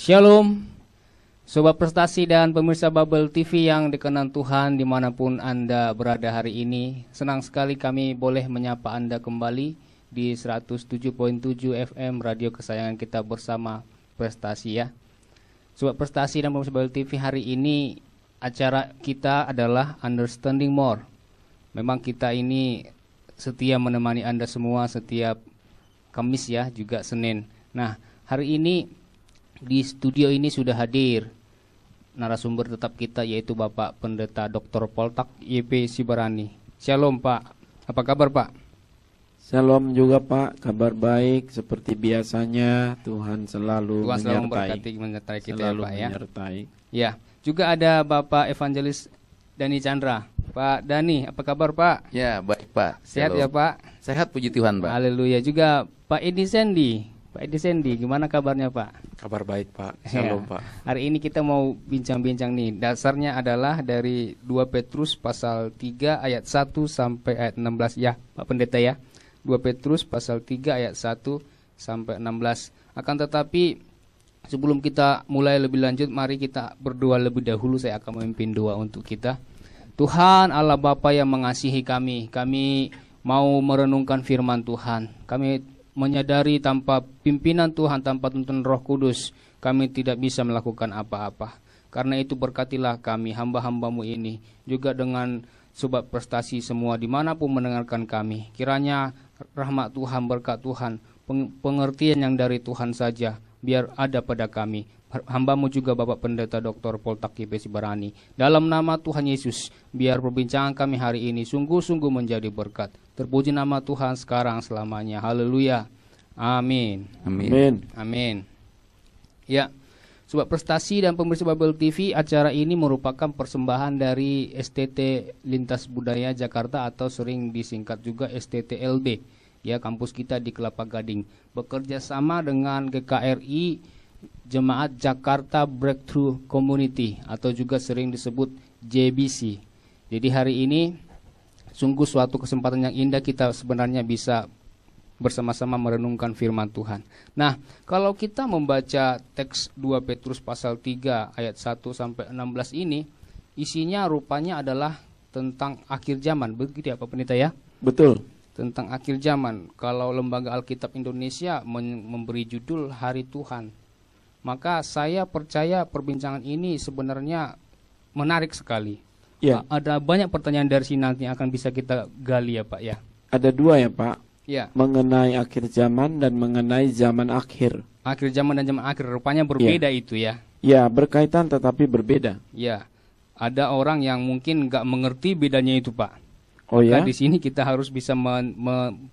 Shalom, Sobat Prestasi dan pemirsa Bubble TV yang dikenan Tuhan dimanapun Anda berada hari ini. Senang sekali kami boleh menyapa Anda kembali di 107.7 FM radio kesayangan kita bersama Prestasi ya. Sobat Prestasi dan pemirsa Bubble TV, hari ini acara kita adalah Understanding More. Memang kita ini setia menemani Anda semua setiap Kamis ya, juga Senin. Nah, hari ini di studio ini sudah hadir narasumber tetap kita, yaitu Bapak Pendeta Dr. Poltak YP Sibarani. Shalom Pak, apa kabar Pak? Shalom juga Pak, kabar baik seperti biasanya. Tuhan selalu menyertai kita selalu ya Pak ya. Menyertai. Ya, juga ada Bapak Evangelis Dani Chandra. Pak Dani, apa kabar Pak? Ya, baik Pak. Sehat ya Pak? Sehat puji Tuhan Pak. Haleluya. Juga Pak Edi Sendi. Pak Edi Sendi, gimana kabarnya Pak? Kabar baik Pak, shalom ya. Pak. Hari ini kita mau bincang-bincang nih. Dasarnya adalah dari 2 Petrus pasal 3 ayat 1 sampai ayat 16 ya Pak Pendeta ya. 2 Petrus pasal 3 ayat 1 sampai 16. Akan tetapi sebelum kita mulai lebih lanjut, mari kita berdoa lebih dahulu. Saya akan memimpin doa untuk kita. Tuhan Allah Bapa yang mengasihi kami mau merenungkan firman Tuhan. Kami menyadari tanpa pimpinan Tuhan, tanpa tuntunan Roh Kudus, kami tidak bisa melakukan apa-apa. Karena itu berkatilah kami, hamba-hambamu ini, juga dengan Sobat Prestasi semua dimanapun mendengarkan kami. Kiranya rahmat Tuhan, berkat Tuhan, pengertian yang dari Tuhan saja, biar ada pada kami. Hambamu juga Bapak Pendeta Dr. Poltak YP Sibarani. Dalam nama Tuhan Yesus, biar perbincangan kami hari ini sungguh-sungguh menjadi berkat. Terpuji nama Tuhan sekarang selamanya. Haleluya. Amin. Amin. Amin. Ya, Sobat Prestasi dan pemirsa Bubble TV, acara ini merupakan persembahan dari STT Lintas Budaya Jakarta atau sering disingkat juga STTLB. Ya, kampus kita di Kelapa Gading. Bekerja sama dengan GKRI Jemaat Jakarta Breakthrough Community atau juga sering disebut JBC. Jadi hari ini sungguh suatu kesempatan yang indah kita sebenarnya bisa bersama-sama merenungkan firman Tuhan. Nah, kalau kita membaca teks 2 Petrus pasal 3 ayat 1 sampai 16 ini, isinya rupanya adalah tentang akhir zaman. Begitu ya Pak Pendeta ya? Betul. Tentang akhir zaman. Kalau Lembaga Alkitab Indonesia memberi judul Hari Tuhan, maka saya percaya perbincangan ini sebenarnya menarik sekali. Ya. Ada banyak pertanyaan dari sini nanti yang akan bisa kita gali ya Pak ya. Ada dua ya Pak. Ya. Mengenai akhir zaman dan mengenai zaman akhir. Akhir zaman dan zaman akhir rupanya berbeda itu ya. Ya, berkaitan tetapi berbeda. Ya. Ada orang yang mungkin nggak mengerti bedanya itu Pak. Oh ya. Di sini kita harus bisa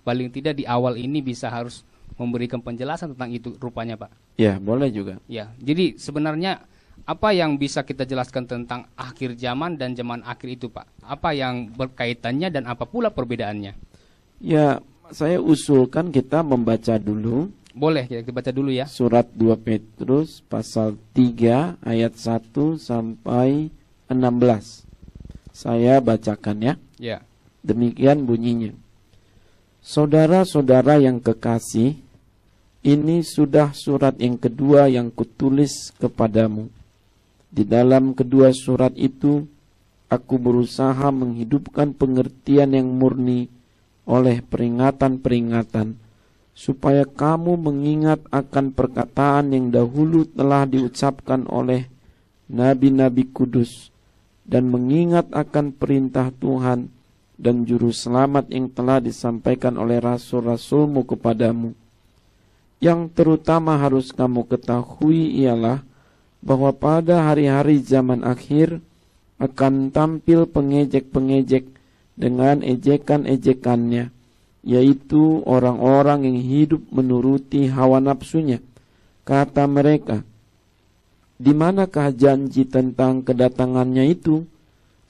paling tidak di awal ini bisa harus memberikan penjelasan tentang itu rupanya Pak. Ya, boleh juga. Ya, jadi sebenarnya apa yang bisa kita jelaskan tentang akhir zaman dan zaman akhir itu Pak? Apa yang berkaitannya dan apa pula perbedaannya? Ya, saya usulkan kita membaca dulu. Boleh, kita baca dulu ya. Surat 2 Petrus pasal 3 ayat 1 sampai 16. Saya bacakan ya. Ya. Demikian bunyinya. Saudara-saudara yang kekasih, ini sudah surat yang kedua yang kutulis kepadamu. Di dalam kedua surat itu, aku berusaha menghidupkan pengertian yang murni oleh peringatan-peringatan, supaya kamu mengingat akan perkataan yang dahulu telah diucapkan oleh nabi-nabi kudus, dan mengingat akan perintah Tuhan dan juru selamat yang telah disampaikan oleh rasul-rasulmu kepadamu. Yang terutama harus kamu ketahui ialah bahwa pada hari-hari zaman akhir akan tampil pengejek-pengejek dengan ejekan-ejekannya, yaitu orang-orang yang hidup menuruti hawa nafsunya. Kata mereka, di manakah janji tentang kedatangannya itu?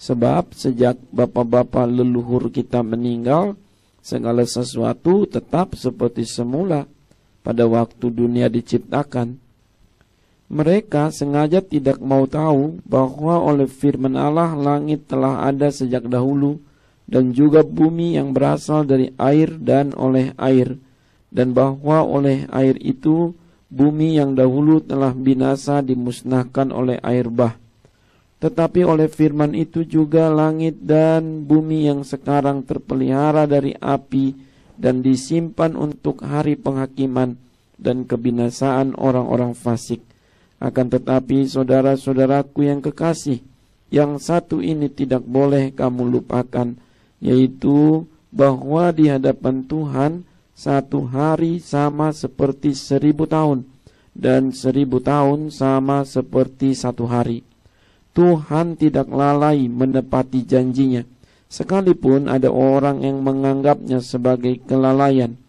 Sebab sejak bapa-bapa leluhur kita meninggal, segala sesuatu tetap seperti semula pada waktu dunia diciptakan. Mereka sengaja tidak mau tahu bahwa oleh firman Allah langit telah ada sejak dahulu, dan juga bumi yang berasal dari air dan oleh air, dan bahwa oleh air itu bumi yang dahulu telah binasa dimusnahkan oleh air bah. Tetapi oleh firman itu juga langit dan bumi yang sekarang terpelihara dari api dan disimpan untuk hari penghakiman dan kebinasaan orang-orang fasik. Akan tetapi saudara-saudaraku yang kekasih, yang satu ini tidak boleh kamu lupakan, yaitu bahwa di hadapan Tuhan satu hari sama seperti 1000 tahun, dan 1000 tahun sama seperti satu hari. Tuhan tidak lalai menepati janjinya, sekalipun ada orang yang menganggapnya sebagai kelalaian.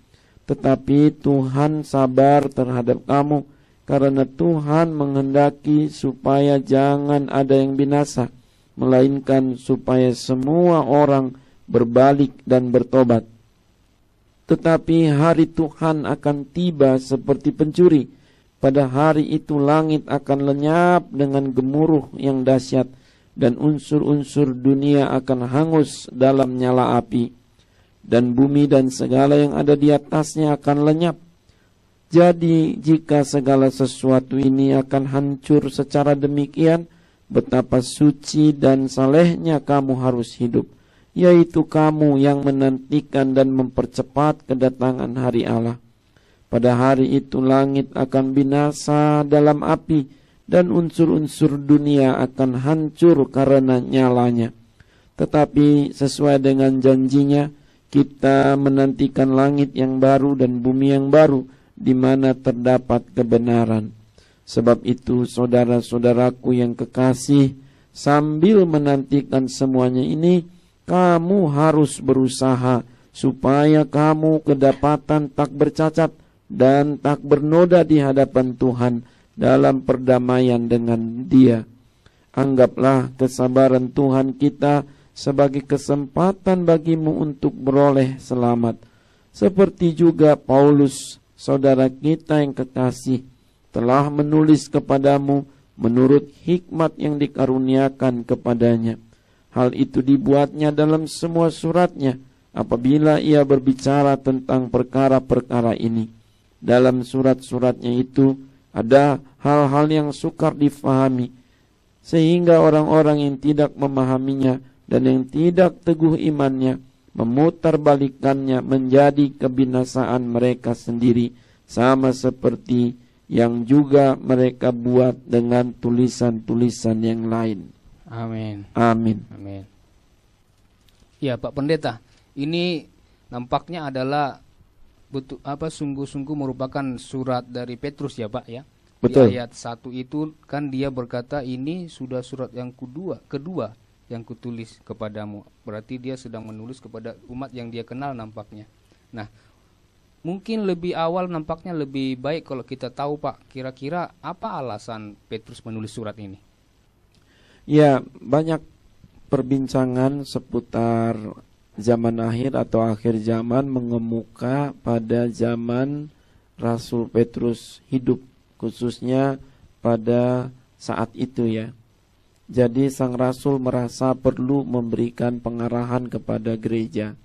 Tetapi Tuhan sabar terhadap kamu, karena Tuhan menghendaki supaya jangan ada yang binasa, melainkan supaya semua orang berbalik dan bertobat. Tetapi hari Tuhan akan tiba seperti pencuri. Pada hari itu langit akan lenyap dengan gemuruh yang dahsyat, dan unsur-unsur dunia akan hangus dalam nyala api, dan bumi dan segala yang ada di atasnya akan lenyap. Jadi jika segala sesuatu ini akan hancur secara demikian, betapa suci dan salehnya kamu harus hidup, yaitu kamu yang menantikan dan mempercepat kedatangan hari Allah. Pada hari itu langit akan binasa dalam api, dan unsur-unsur dunia akan hancur karena nyalanya. Tetapi sesuai dengan janjinya, kita menantikan langit yang baru dan bumi yang baru, di mana terdapat kebenaran. Sebab itu saudara-saudaraku yang kekasih, sambil menantikan semuanya ini, kamu harus berusaha supaya kamu kedapatan tak bercacat dan tak bernoda di hadapan Tuhan dalam perdamaian dengan Dia. Anggaplah kesabaran Tuhan kita sebagai kesempatan bagimu untuk beroleh selamat. Seperti juga Paulus, saudara kita yang kekasih, telah menulis kepadamu menurut hikmat yang dikaruniakan kepadanya. Hal itu dibuatnya dalam semua suratnya apabila ia berbicara tentang perkara-perkara ini. Dalam surat-suratnya itu ada hal-hal yang sukar difahami, sehingga orang-orang yang tidak memahaminya dan yang tidak teguh imannya memutarbalikannya menjadi kebinasaan mereka sendiri, sama seperti yang juga mereka buat dengan tulisan-tulisan yang lain. Amin. Amin. Amin. Ya, Pak Pendeta, ini nampaknya adalah sungguh-sungguh merupakan surat dari Petrus ya, Pak ya. Betul. Di ayat 1 itu kan dia berkata, ini sudah surat yang kedua yang kutulis kepadamu. Berarti dia sedang menulis kepada umat yang dia kenal nampaknya. Nah, mungkin lebih awal nampaknya lebih baik kalau kita tahu, Pak, kira-kira apa alasan Petrus menulis surat ini? Ya, banyak perbincangan seputar zaman akhir atau akhir zaman mengemuka pada zaman Rasul Petrus hidup, khususnya pada saat itu ya. Jadi sang Rasul merasa perlu memberikan pengarahan kepada gereja.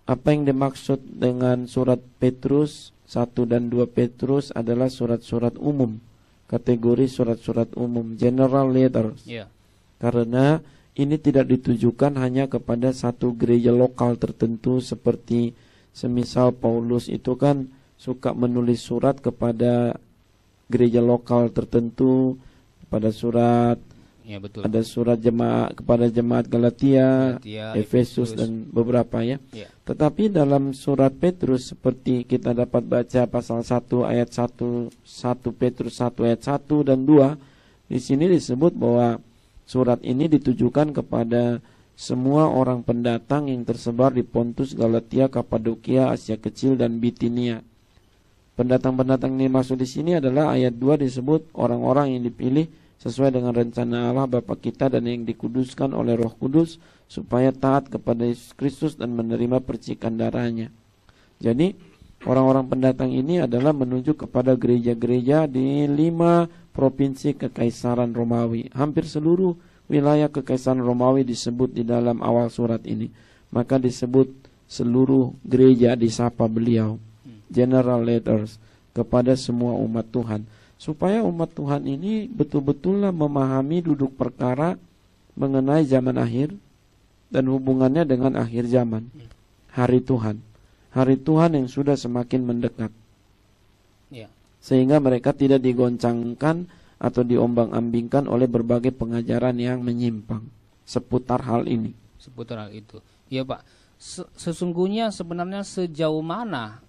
Apa yang dimaksud dengan surat Petrus 1 dan 2 Petrus adalah surat-surat umum, kategori surat-surat umum, general letters. Yeah. Karena ini tidak ditujukan hanya kepada satu gereja lokal tertentu, seperti semisal Paulus itu kan suka menulis surat kepada gereja lokal tertentu, pada surat, ya, betul. Ada surat jemaat kepada jemaat Galatia, Efesus dan beberapa ya. Ya. Tetapi dalam surat Petrus seperti kita dapat baca pasal 1 ayat 1 Petrus 1 ayat 1 dan 2, di sini disebut bahwa surat ini ditujukan kepada semua orang pendatang yang tersebar di Pontus, Galatia, Kapadokia, Asia Kecil dan Bitinia. Pendatang-pendatang ini maksud di sini adalah ayat 2 disebut orang-orang yang dipilih sesuai dengan rencana Allah Bapa kita dan yang dikuduskan oleh Roh Kudus supaya taat kepada Yesus Kristus dan menerima percikan darahnya. Jadi orang-orang pendatang ini adalah menuju kepada gereja-gereja di 5 provinsi Kekaisaran Romawi. Hampir seluruh wilayah Kekaisaran Romawi disebut di dalam awal surat ini. Maka disebut seluruh gereja disapa beliau. General letters. kepada semua umat Tuhan, supaya umat Tuhan ini betul-betullah memahami duduk perkara mengenai zaman akhir dan hubungannya dengan akhir zaman, hari Tuhan yang sudah semakin mendekat. Ya. Sehingga mereka tidak digoncangkan atau diombang-ambingkan oleh berbagai pengajaran yang menyimpang seputar hal ini. Seputar hal itu. Iya Pak, sesungguhnya sebenarnya sejauh mana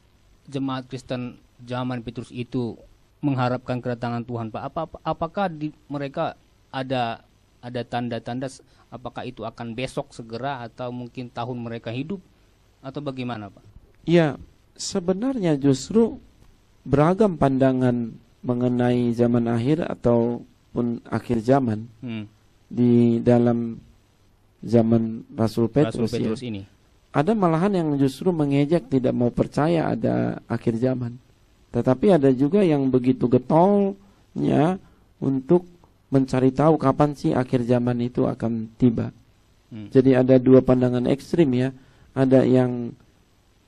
jemaat Kristen zaman Petrus itu mengharapkan kedatangan Tuhan Pak? Apakah mereka ada tanda-tanda apakah itu akan besok segera atau mungkin tahun mereka hidup atau bagaimana Pak? Ya, sebenarnya justru beragam pandangan mengenai zaman akhir ataupun akhir zaman di dalam zaman Rasul Petrus ini. Ada malahan yang justru mengejek, tidak mau percaya ada akhir zaman. Tetapi ada juga yang begitu getolnya untuk mencari tahu kapan sih akhir zaman itu akan tiba. Jadi ada dua pandangan ekstrim ya. Ada yang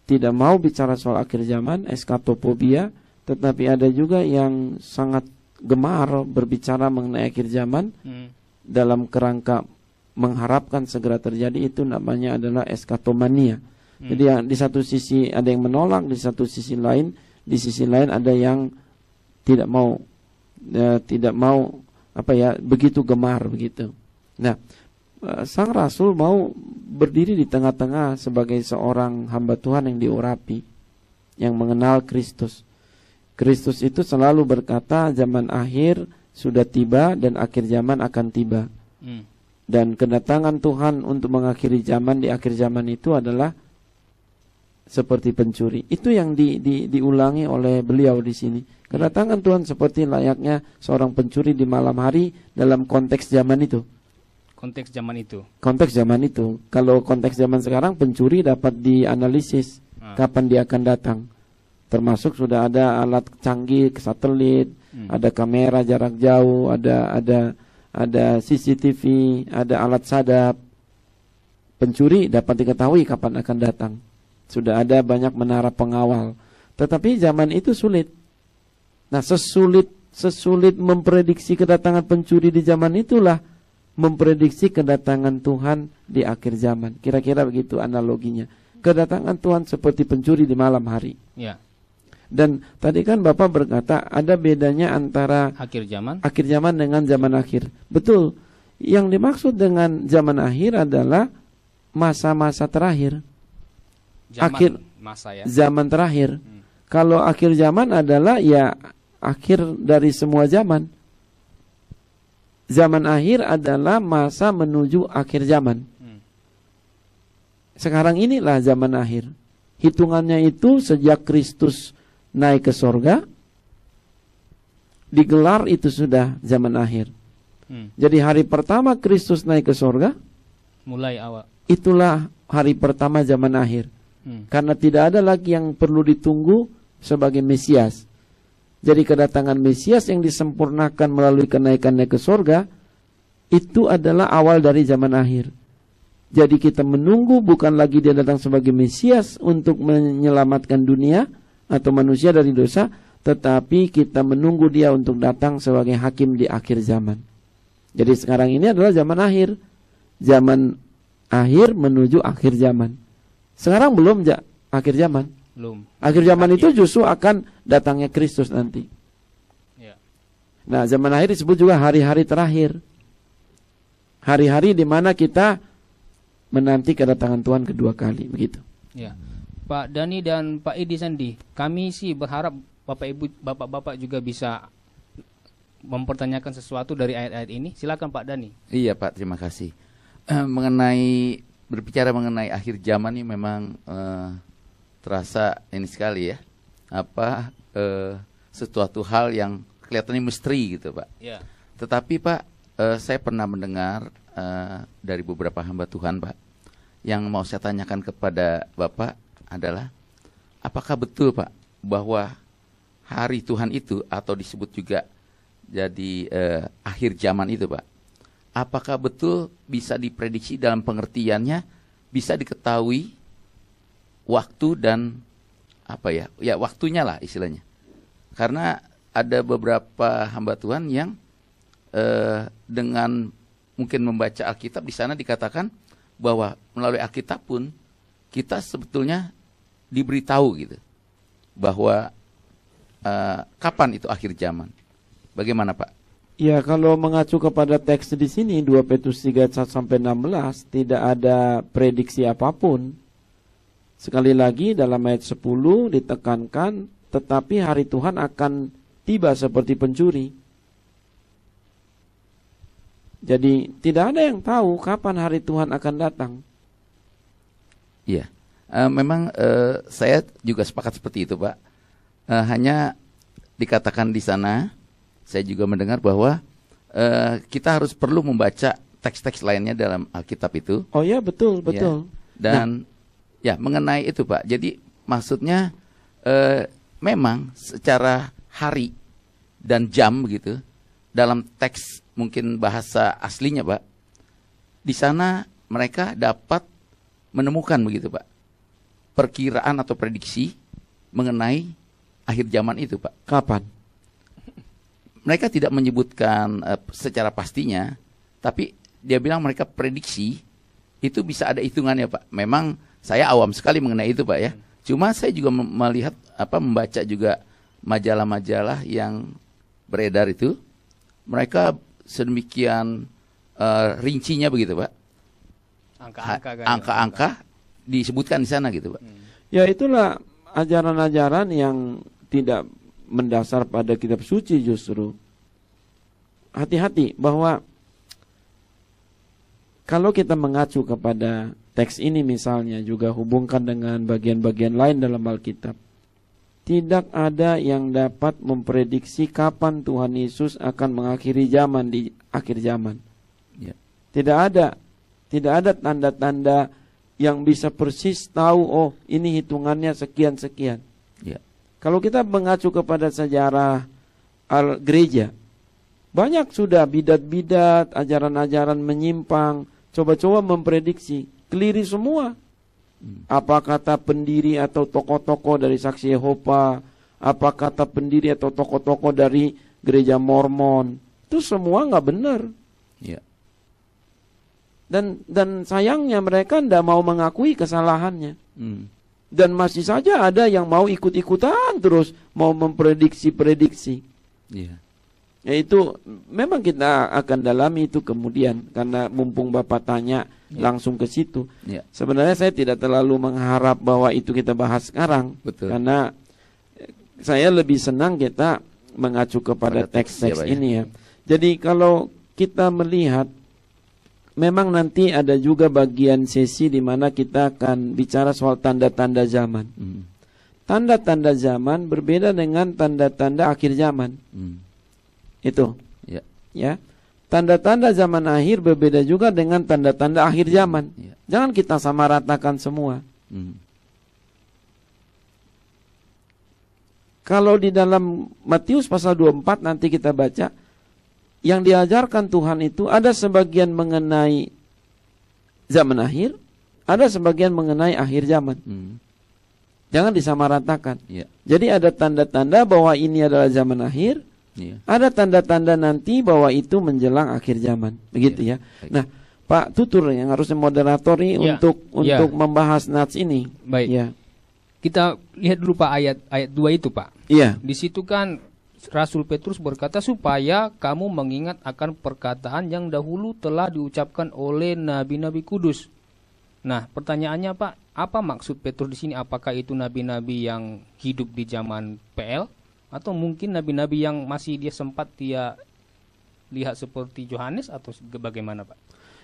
tidak mau bicara soal akhir zaman, eskatopobia, tetapi ada juga yang sangat gemar berbicara mengenai akhir zaman dalam kerangka mengharapkan segera terjadi. Itu namanya adalah eskatomania. Jadi di satu sisi ada yang menolak, di sisi lain ada yang tidak mau begitu gemar begitu. Nah, sang rasul mau berdiri di tengah-tengah sebagai seorang hamba Tuhan yang diurapi, yang mengenal Kristus. Kristus itu selalu berkata zaman akhir sudah tiba dan akhir zaman akan tiba. Dan kedatangan Tuhan untuk mengakhiri zaman di akhir zaman itu adalah seperti pencuri. Itu yang diulangi oleh beliau di sini. Kedatangan Tuhan seperti layaknya seorang pencuri di malam hari dalam konteks zaman itu. Konteks zaman itu. Kalau konteks zaman sekarang, pencuri dapat dianalisis kapan dia akan datang. Termasuk sudah ada alat canggih, satelit, ada kamera jarak jauh, ada CCTV, ada alat sadap. Pencuri dapat diketahui kapan akan datang. Sudah ada banyak menara pengawal. Tetapi zaman itu sulit. Nah, sesulit memprediksi kedatangan pencuri di zaman itulah memprediksi kedatangan Tuhan di akhir zaman. Kira-kira begitu analoginya. Kedatangan Tuhan seperti pencuri di malam hari. Ya. Dan tadi kan Bapak berkata ada bedanya antara akhir zaman dengan zaman akhir. Betul. Yang dimaksud dengan zaman akhir adalah masa-masa terakhir. Zaman terakhir. Kalau akhir zaman adalah ya akhir dari semua zaman. Zaman akhir adalah masa menuju akhir zaman. Sekarang inilah zaman akhir. Hitungannya itu sejak Kristus naik ke sorga, digelar itu sudah zaman akhir. Jadi hari pertama Kristus naik ke sorga, mulai awal. Itulah hari pertama zaman akhir. Karena tidak ada lagi yang perlu ditunggu sebagai Mesias. Jadi kedatangan Mesias yang disempurnakan melalui kenaikannya ke sorga, itu adalah awal dari zaman akhir. Jadi kita menunggu bukan lagi dia datang sebagai Mesias untuk menyelamatkan dunia atau manusia dari dosa, tetapi kita menunggu dia untuk datang sebagai hakim di akhir zaman. Jadi sekarang ini adalah zaman akhir. Zaman akhir menuju akhir zaman. Sekarang belum akhir zaman. Belum. Akhir zaman itu justru akan datangnya Kristus nanti. Ya. Nah, zaman akhir disebut juga hari-hari terakhir. Hari-hari di mana kita menanti kedatangan Tuhan kedua kali, begitu. Ya. Pak Dani dan Pak Edi Sandi, kami sih berharap Bapak-bapak juga bisa mempertanyakan sesuatu dari ayat-ayat ini. Silakan Pak Dani. Iya Pak, terima kasih. Berbicara mengenai akhir zaman ini memang terasa ini sekali ya, sesuatu hal yang kelihatannya misteri gitu Pak. Ya. Tetapi Pak, saya pernah mendengar dari beberapa hamba Tuhan Pak, yang mau saya tanyakan kepada Bapak adalah, apakah betul Pak bahwa hari Tuhan itu atau disebut juga jadi akhir zaman itu Pak, apakah betul bisa diprediksi dalam pengertiannya, bisa diketahui waktu dan waktunya lah istilahnya. Karena ada beberapa hamba Tuhan yang dengan mungkin membaca Alkitab, di sana dikatakan bahwa melalui Alkitab pun kita sebetulnya diberitahu gitu bahwa kapan itu akhir zaman. Bagaimana Pak? Ya, kalau mengacu kepada teks di sini 2 Petrus 3 sampai 16 tidak ada prediksi apapun. Sekali lagi dalam ayat 10 ditekankan, tetapi hari Tuhan akan tiba seperti pencuri. Jadi tidak ada yang tahu kapan hari Tuhan akan datang. Iya, memang saya juga sepakat seperti itu Pak. Hanya dikatakan di sana, saya juga mendengar bahwa kita harus perlu membaca teks-teks lainnya dalam Alkitab itu. Oh ya, betul. Ya. Dan ya mengenai itu Pak. Jadi maksudnya memang secara hari dan jam begitu dalam teks mungkin bahasa aslinya Pak. Di sana mereka dapat menemukan begitu Pak, perkiraan atau prediksi mengenai akhir zaman itu Pak. Kapan? Mereka tidak menyebutkan secara pastinya, tapi dia bilang mereka prediksi itu bisa ada hitungannya Pak. Memang saya awam sekali mengenai itu Pak ya. Cuma saya juga melihat membaca juga majalah-majalah yang beredar itu, mereka sedemikian rincinya begitu Pak. Angka-angka disebutkan di sana gitu Pak. Ya, itulah ajaran-ajaran yang tidak mendasar pada kitab suci justru. Hati-hati bahwa kalau kita mengacu kepada teks ini misalnya juga hubungkan dengan bagian-bagian lain dalam Alkitab, tidak ada yang dapat memprediksi kapan Tuhan Yesus akan mengakhiri zaman di akhir zaman. Ya. Tidak ada tanda-tanda yang bisa persis tahu, oh ini hitungannya sekian-sekian. Ya. Kalau kita mengacu kepada sejarah gereja, banyak sudah bidat-bidat, ajaran-ajaran menyimpang, coba-coba memprediksi, keliru semua. Apa kata pendiri atau tokoh-tokoh dari Saksi Yehova, apa kata pendiri atau tokoh-tokoh dari gereja Mormon, itu semua nggak benar. Ya. Dan sayangnya mereka tidak mau mengakui kesalahannya. Dan masih saja ada yang mau ikut-ikutan terus, mau memprediksi-prediksi. Yeah. Yaitu memang kita akan dalami itu kemudian, karena mumpung Bapak tanya langsung ke situ. Sebenarnya saya tidak terlalu mengharap bahwa itu kita bahas sekarang. Betul. Karena saya lebih senang kita mengacu kepada teks-teks ini ya. Jadi kalau kita melihat, memang nanti ada juga bagian sesi di mana kita akan bicara soal tanda-tanda zaman. Tanda-tanda zaman berbeda dengan tanda-tanda akhir zaman. Itu. Ya. Tanda-tanda zaman akhir berbeda juga dengan tanda-tanda akhir zaman. Jangan kita samaratakan semua. Kalau di dalam Matius pasal 24 nanti kita baca, yang diajarkan Tuhan itu ada sebagian mengenai zaman akhir, ada sebagian mengenai akhir zaman. Jangan disamaratakan. Jadi ada tanda-tanda bahwa ini adalah zaman akhir, ada tanda-tanda nanti bahwa itu menjelang akhir zaman. Begitu ya. Nah, Pak Tutur yang harusnya moderatori untuk membahas nats ini. Baik. Ya. Kita lihat dulu Pak ayat 2 itu Pak. Iya. Di situ kan Rasul Petrus berkata supaya kamu mengingat akan perkataan yang dahulu telah diucapkan oleh nabi-nabi kudus. Nah, pertanyaannya Pak, apa maksud Petrus di sini? Apakah itu nabi-nabi yang hidup di zaman PL atau mungkin nabi-nabi yang masih sempat dia lihat seperti Yohanes atau bagaimana Pak?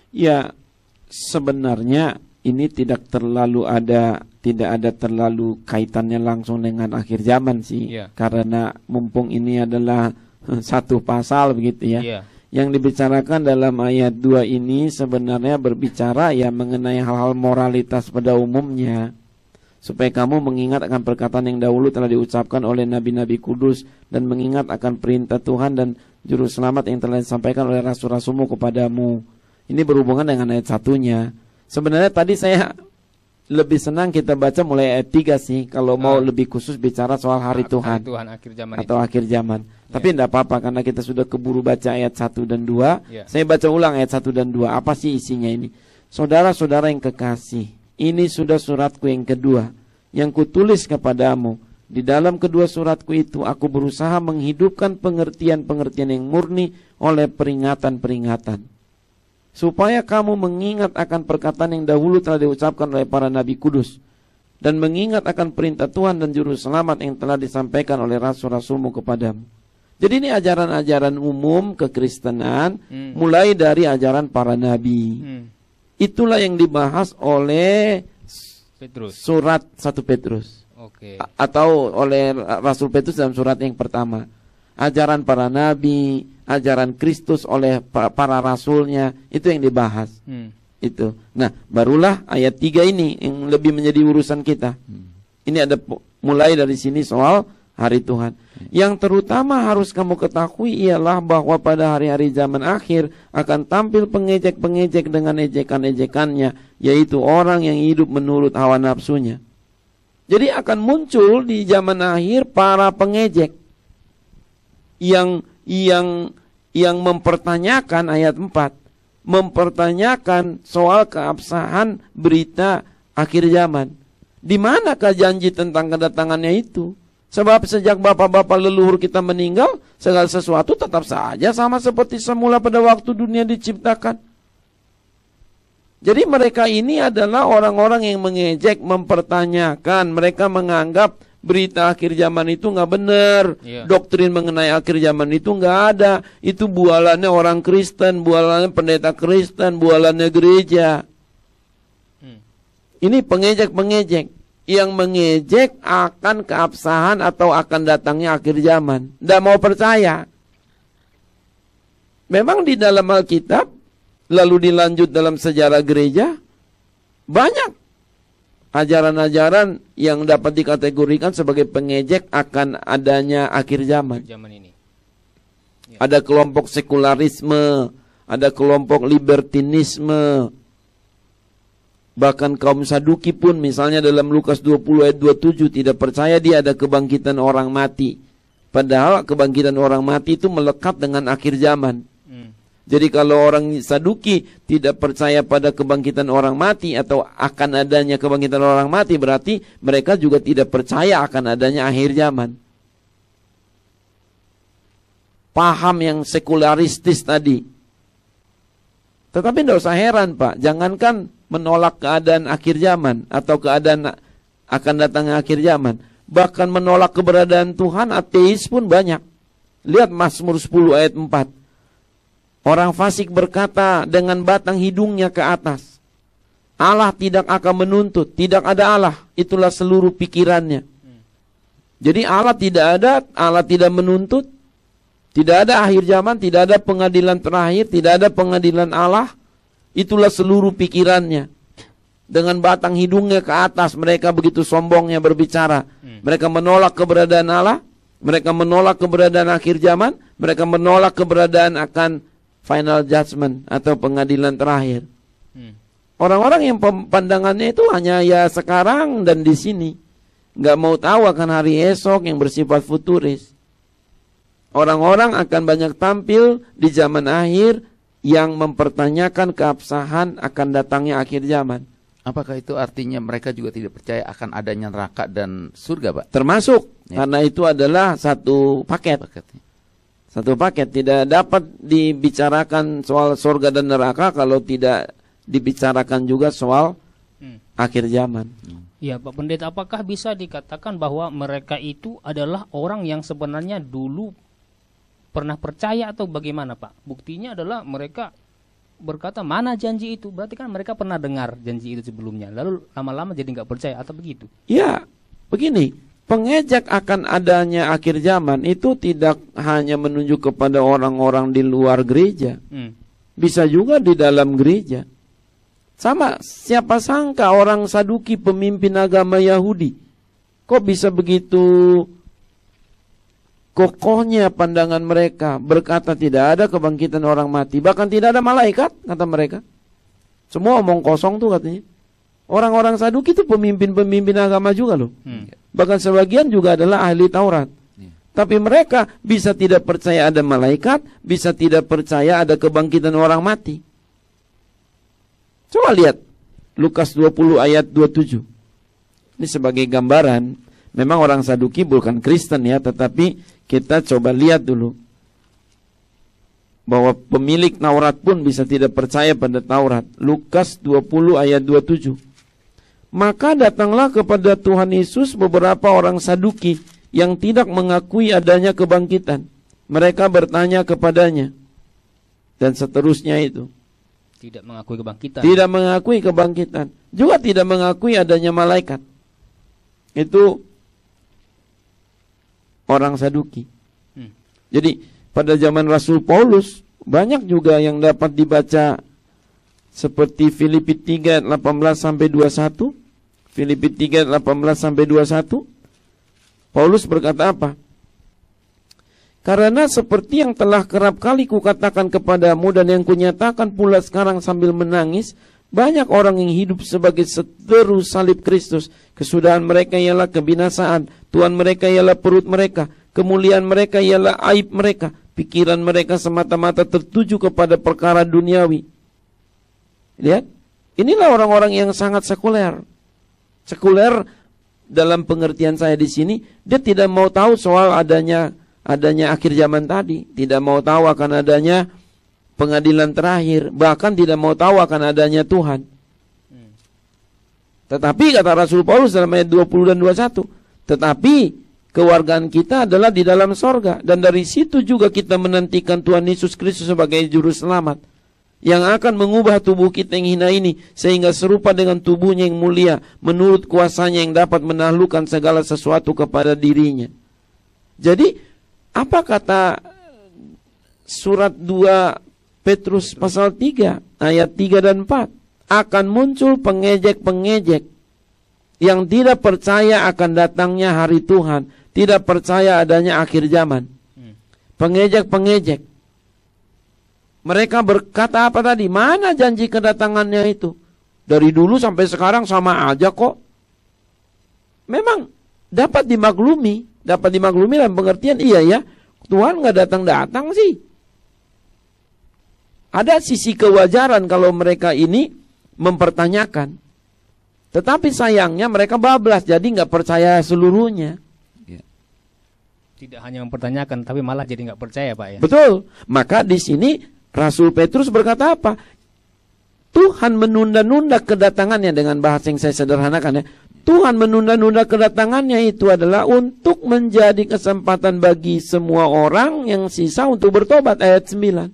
Ya, sebenarnya ini tidak ada terlalu kaitannya langsung dengan akhir zaman sih. Karena mumpung ini adalah satu pasal begitu ya. Yang dibicarakan dalam ayat 2 ini sebenarnya berbicara ya mengenai hal-hal moralitas pada umumnya. Supaya kamu mengingat akan perkataan yang dahulu telah diucapkan oleh nabi-nabi kudus, dan mengingat akan perintah Tuhan dan juru selamat yang telah disampaikan oleh rasul-rasulmu kepadamu. Ini berhubungan dengan ayat 1-nya. Sebenarnya tadi saya lebih senang kita baca mulai ayat 3 sih, kalau mau lebih khusus bicara soal hari Tuhan. Hari Tuhan akhir zaman atau itu. akhir zaman. Tapi tidak apa-apa karena kita sudah keburu baca ayat 1 dan 2. Ya. Saya baca ulang ayat 1 dan 2. Apa sih isinya ini? Saudara-saudara yang kekasih, ini sudah suratku yang kedua yang kutulis kepadamu. Di dalam kedua suratku itu aku berusaha menghidupkan pengertian-pengertian yang murni oleh peringatan-peringatan, supaya kamu mengingat akan perkataan yang dahulu telah diucapkan oleh para nabi kudus, dan mengingat akan perintah Tuhan dan juru selamat yang telah disampaikan oleh rasul-rasulmu kepadamu. Jadi ini ajaran-ajaran umum kekristenan, mulai dari ajaran para nabi. Itulah yang dibahas oleh Petrus. surat 1 Petrus. Oke. Atau oleh Rasul Petrus dalam surat yang pertama. Ajaran para nabi, ajaran Kristus oleh para rasulnya, itu yang dibahas. Itu. Nah, barulah ayat 3 ini yang lebih menjadi urusan kita. Ini ada mulai dari sini soal hari Tuhan. Yang terutama harus kamu ketahui ialah bahwa pada hari-hari zaman akhir akan tampil pengejek-pengejek dengan ejekan-ejekannya, yaitu orang yang hidup menurut hawa nafsunya. Jadi akan muncul di zaman akhir para pengejek yang mempertanyakan ayat 4, mempertanyakan soal keabsahan berita akhir zaman. Di manakah janji tentang kedatangannya itu? Sebab sejak bapak-bapak leluhur kita meninggal, segala sesuatu tetap saja sama seperti semula pada waktu dunia diciptakan. Jadi mereka ini adalah orang-orang yang mengejek, mempertanyakan. Mereka menganggap berita akhir zaman itu nggak benar. Doktrin mengenai akhir zaman itu nggak ada. Itu bualannya orang Kristen, bualannya pendeta Kristen, bualannya gereja. Ini pengejek-pengejek yang mengejek akan keabsahan atau akan datangnya akhir zaman. Nggak mau percaya. Memang di dalam Alkitab, lalu dilanjut dalam sejarah gereja, banyak ajaran-ajaran yang dapat dikategorikan sebagai pengejek akan adanya akhir zaman. Ini. Ya. Ada kelompok sekularisme, ada kelompok libertinisme, bahkan kaum Saduki pun misalnya dalam Lukas 20 ayat 27 tidak percaya dia ada kebangkitan orang mati. Padahal kebangkitan orang mati itu melekat dengan akhir zaman. Jadi kalau orang Saduki tidak percaya pada kebangkitan orang mati atau akan adanya kebangkitan orang mati, berarti mereka juga tidak percaya akan adanya akhir zaman. Paham yang sekularistis tadi. Tetapi tidak usah heran Pak, jangankan menolak keadaan akhir zaman atau keadaan akan datangnya akhir zaman, bahkan menolak keberadaan Tuhan, ateis pun banyak. Lihat Mazmur 10 ayat 4. Orang fasik berkata dengan batang hidungnya ke atas, Allah tidak akan menuntut, tidak ada Allah, itulah seluruh pikirannya. Jadi Allah tidak ada, Allah tidak menuntut, tidak ada akhir zaman, tidak ada pengadilan terakhir, tidak ada pengadilan Allah, itulah seluruh pikirannya. Dengan batang hidungnya ke atas, mereka begitu sombongnya berbicara. Mereka menolak keberadaan Allah, mereka menolak keberadaan akhir zaman, mereka menolak keberadaan akan final judgment atau pengadilan terakhir. Orang-orang yang pandangannya itu hanya ya sekarang dan di sini, nggak mau tahu akan hari esok yang bersifat futuris. Orang-orang akan banyak tampil di zaman akhir yang mempertanyakan keabsahan akan datangnya akhir zaman. Apakah itu artinya mereka juga tidak percaya akan adanya neraka dan surga, Pak? Termasuk, karena itu adalah satu paket. Satu paket, tidak dapat dibicarakan soal surga dan neraka kalau tidak dibicarakan juga soal akhir zaman. Ya Pak Pendeta, apakah bisa dikatakan bahwa mereka itu adalah orang yang sebenarnya dulu pernah percaya atau bagaimana Pak? Buktinya adalah mereka berkata mana janji itu, berarti kan mereka pernah dengar janji itu sebelumnya, lalu lama-lama jadi nggak percaya atau begitu? Ya, begini. Pengejek akan adanya akhir zaman itu tidak hanya menunjuk kepada orang-orang di luar gereja. Bisa juga di dalam gereja. Sama, siapa sangka orang Saduki pemimpin agama Yahudi, kok bisa begitu kokohnya pandangan mereka, berkata tidak ada kebangkitan orang mati, bahkan tidak ada malaikat, kata mereka. Semua omong kosong tuh katanya. Orang-orang Saduki itu pemimpin-pemimpin agama juga loh. Bahkan sebagian juga adalah ahli Taurat. Tapi mereka bisa tidak percaya ada malaikat, bisa tidak percaya ada kebangkitan orang mati. Coba lihat Lukas 20 ayat 27. Ini sebagai gambaran. Memang orang Saduki bukan Kristen ya, tetapi kita coba lihat dulu bahwa pemilik Taurat pun bisa tidak percaya pada Taurat. Lukas 20 ayat 27. Maka datanglah kepada Tuhan Yesus beberapa orang Saduki yang tidak mengakui adanya kebangkitan. Mereka bertanya kepadanya. Dan seterusnya itu. Tidak mengakui kebangkitan. Tidak mengakui kebangkitan. Juga tidak mengakui adanya malaikat. Itu orang Saduki. Jadi pada zaman Rasul Paulus banyak juga yang dapat dibaca seperti Filipi 3 ayat 18 sampai 21. Filipi 3 ayat 18 sampai 21. Paulus berkata apa? Karena seperti yang telah kerap kali kukatakan kepadamu dan yang kunyatakan pula sekarang sambil menangis, banyak orang yang hidup sebagai seteru salib Kristus. Kesudahan mereka ialah kebinasaan, Tuhan mereka ialah perut mereka, kemuliaan mereka ialah aib mereka, pikiran mereka semata-mata tertuju kepada perkara duniawi. Lihat, inilah orang-orang yang sangat sekuler. Sekuler dalam pengertian saya di sini, dia tidak mau tahu soal adanya akhir zaman tadi, tidak mau tahu akan adanya pengadilan terakhir, bahkan tidak mau tahu akan adanya Tuhan. Tetapi kata Rasul Paulus dalam ayat 20 dan 21, tetapi kewargaan kita adalah di dalam sorga, dan dari situ juga kita menantikan Tuhan Yesus Kristus sebagai juru selamat, yang akan mengubah tubuh kita yang hina ini sehingga serupa dengan tubuhnya yang mulia menurut kuasanya yang dapat menaklukkan segala sesuatu kepada dirinya. Jadi apa kata surat 2 Petrus pasal 3 ayat 3 dan 4? Akan muncul pengejek-pengejek yang tidak percaya akan datangnya hari Tuhan, tidak percaya adanya akhir zaman. Pengejek-pengejek. Mereka berkata apa tadi? Mana janji kedatangannya itu? Dari dulu sampai sekarang sama aja kok. Memang dapat dimaklumi dalam pengertian iya ya, Tuhan nggak datang-datang sih. Ada sisi kewajaran kalau mereka ini mempertanyakan. Tetapi sayangnya mereka bablas, jadi nggak percaya seluruhnya. Tidak hanya mempertanyakan, tapi malah jadi nggak percaya, Pak ya. Betul. Maka di sini Rasul Petrus berkata apa? Tuhan menunda-nunda kedatangannya, dengan bahasa yang saya sederhanakan ya. Tuhan menunda-nunda kedatangannya itu adalah untuk menjadi kesempatan bagi semua orang yang sisa untuk bertobat. Ayat 9.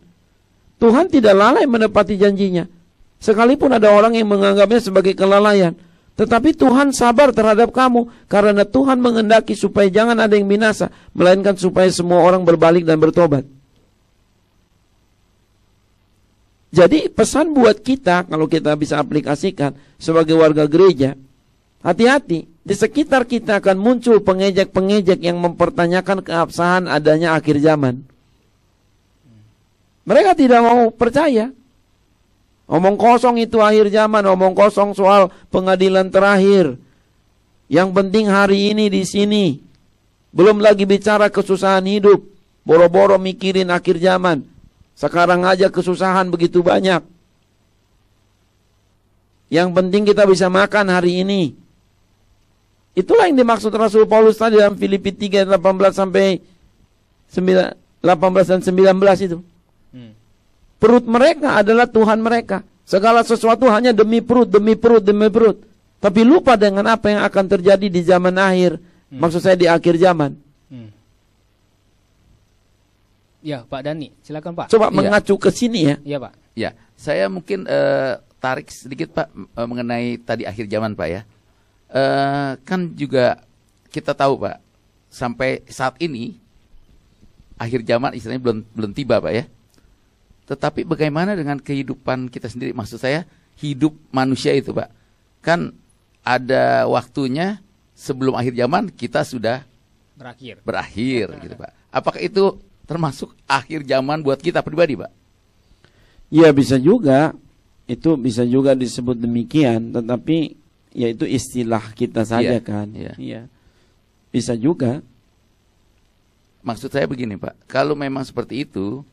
Tuhan tidak lalai menepati janjinya. Sekalipun ada orang yang menganggapnya sebagai kelalaian. Tetapi Tuhan sabar terhadap kamu, karena Tuhan menghendaki supaya jangan ada yang binasa, melainkan supaya semua orang berbalik dan bertobat. Jadi pesan buat kita, kalau kita bisa aplikasikan sebagai warga gereja, hati-hati, di sekitar kita akan muncul pengejek-pengejek yang mempertanyakan keabsahan adanya akhir zaman. Mereka tidak mau percaya. Omong kosong itu akhir zaman, omong kosong soal pengadilan terakhir. Yang penting hari ini di sini. Belum lagi bicara kesusahan hidup, boro-boro mikirin akhir zaman. Sekarang aja kesusahan begitu banyak. Yang penting kita bisa makan hari ini. Itulah yang dimaksud Rasul Paulus tadi dalam Filipi 3 18 sampai 18 dan 19 itu. Perut mereka adalah Tuhan mereka. Segala sesuatu hanya demi perut, demi perut, demi perut. Tapi lupa dengan apa yang akan terjadi di zaman akhir. Maksud saya di akhir zaman. Ya, Pak Dani, silakan Pak. Coba mengacu ke sini ya. Iya, Pak. Ya, saya mungkin tarik sedikit Pak mengenai tadi akhir zaman Pak ya. Kan juga kita tahu Pak, sampai saat ini akhir zaman istilahnya belum tiba Pak ya. Tetapi bagaimana dengan kehidupan kita sendiri? Maksud saya hidup manusia itu Pak. Kan ada waktunya sebelum akhir zaman kita sudah berakhir gitu Pak. Apakah itu termasuk akhir zaman buat kita pribadi Pak? Ya bisa juga. Itu bisa juga disebut demikian. Tetapi ya itu istilah kita saja Iya, kan. iya. Iya. Bisa juga. Maksud saya begini Pak, kalau memang seperti itu,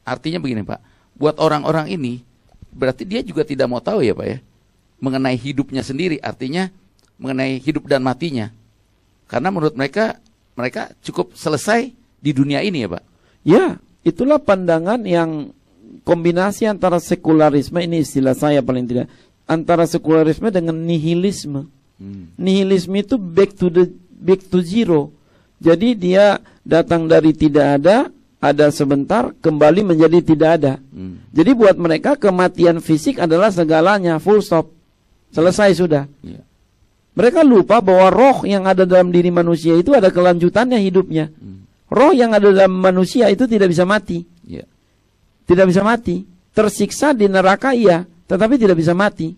artinya begini Pak, buat orang-orang ini, berarti dia juga tidak mau tahu ya Pak ya, mengenai hidupnya sendiri, artinya mengenai hidup dan matinya. Karena menurut mereka, mereka cukup selesai di dunia ini ya Pak. Ya, itulah pandangan yang kombinasi antara sekularisme, ini istilah saya paling tidak, antara sekularisme dengan nihilisme. Nihilisme itu back to zero. Jadi dia datang dari tidak ada sebentar, kembali menjadi tidak ada. Jadi buat mereka kematian fisik adalah segalanya, full stop. Selesai sudah. Yeah. Mereka lupa bahwa roh yang ada dalam diri manusia itu ada kelanjutannya hidupnya. Roh yang ada dalam manusia itu tidak bisa mati. Yeah. Tidak bisa mati. Tersiksa di neraka iya, tetapi tidak bisa mati.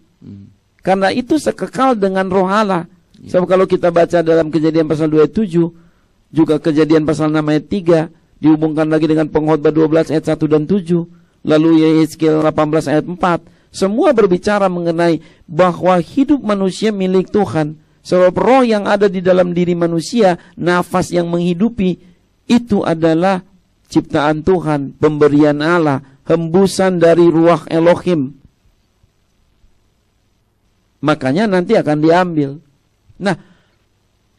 Karena itu sekekal dengan roh Allah. Sebab kalau kita baca dalam Kejadian pasal 27, juga Kejadian pasal 6 ayat 3, dihubungkan lagi dengan Pengkhotbah 12 ayat 1 dan 7, lalu Yehezkiel 18 ayat 4, semua berbicara mengenai bahwa hidup manusia milik Tuhan. Sebab roh yang ada di dalam diri manusia, nafas yang menghidupi, itu adalah ciptaan Tuhan, pemberian Allah, hembusan dari ruah Elohim. Makanya nanti akan diambil. Nah,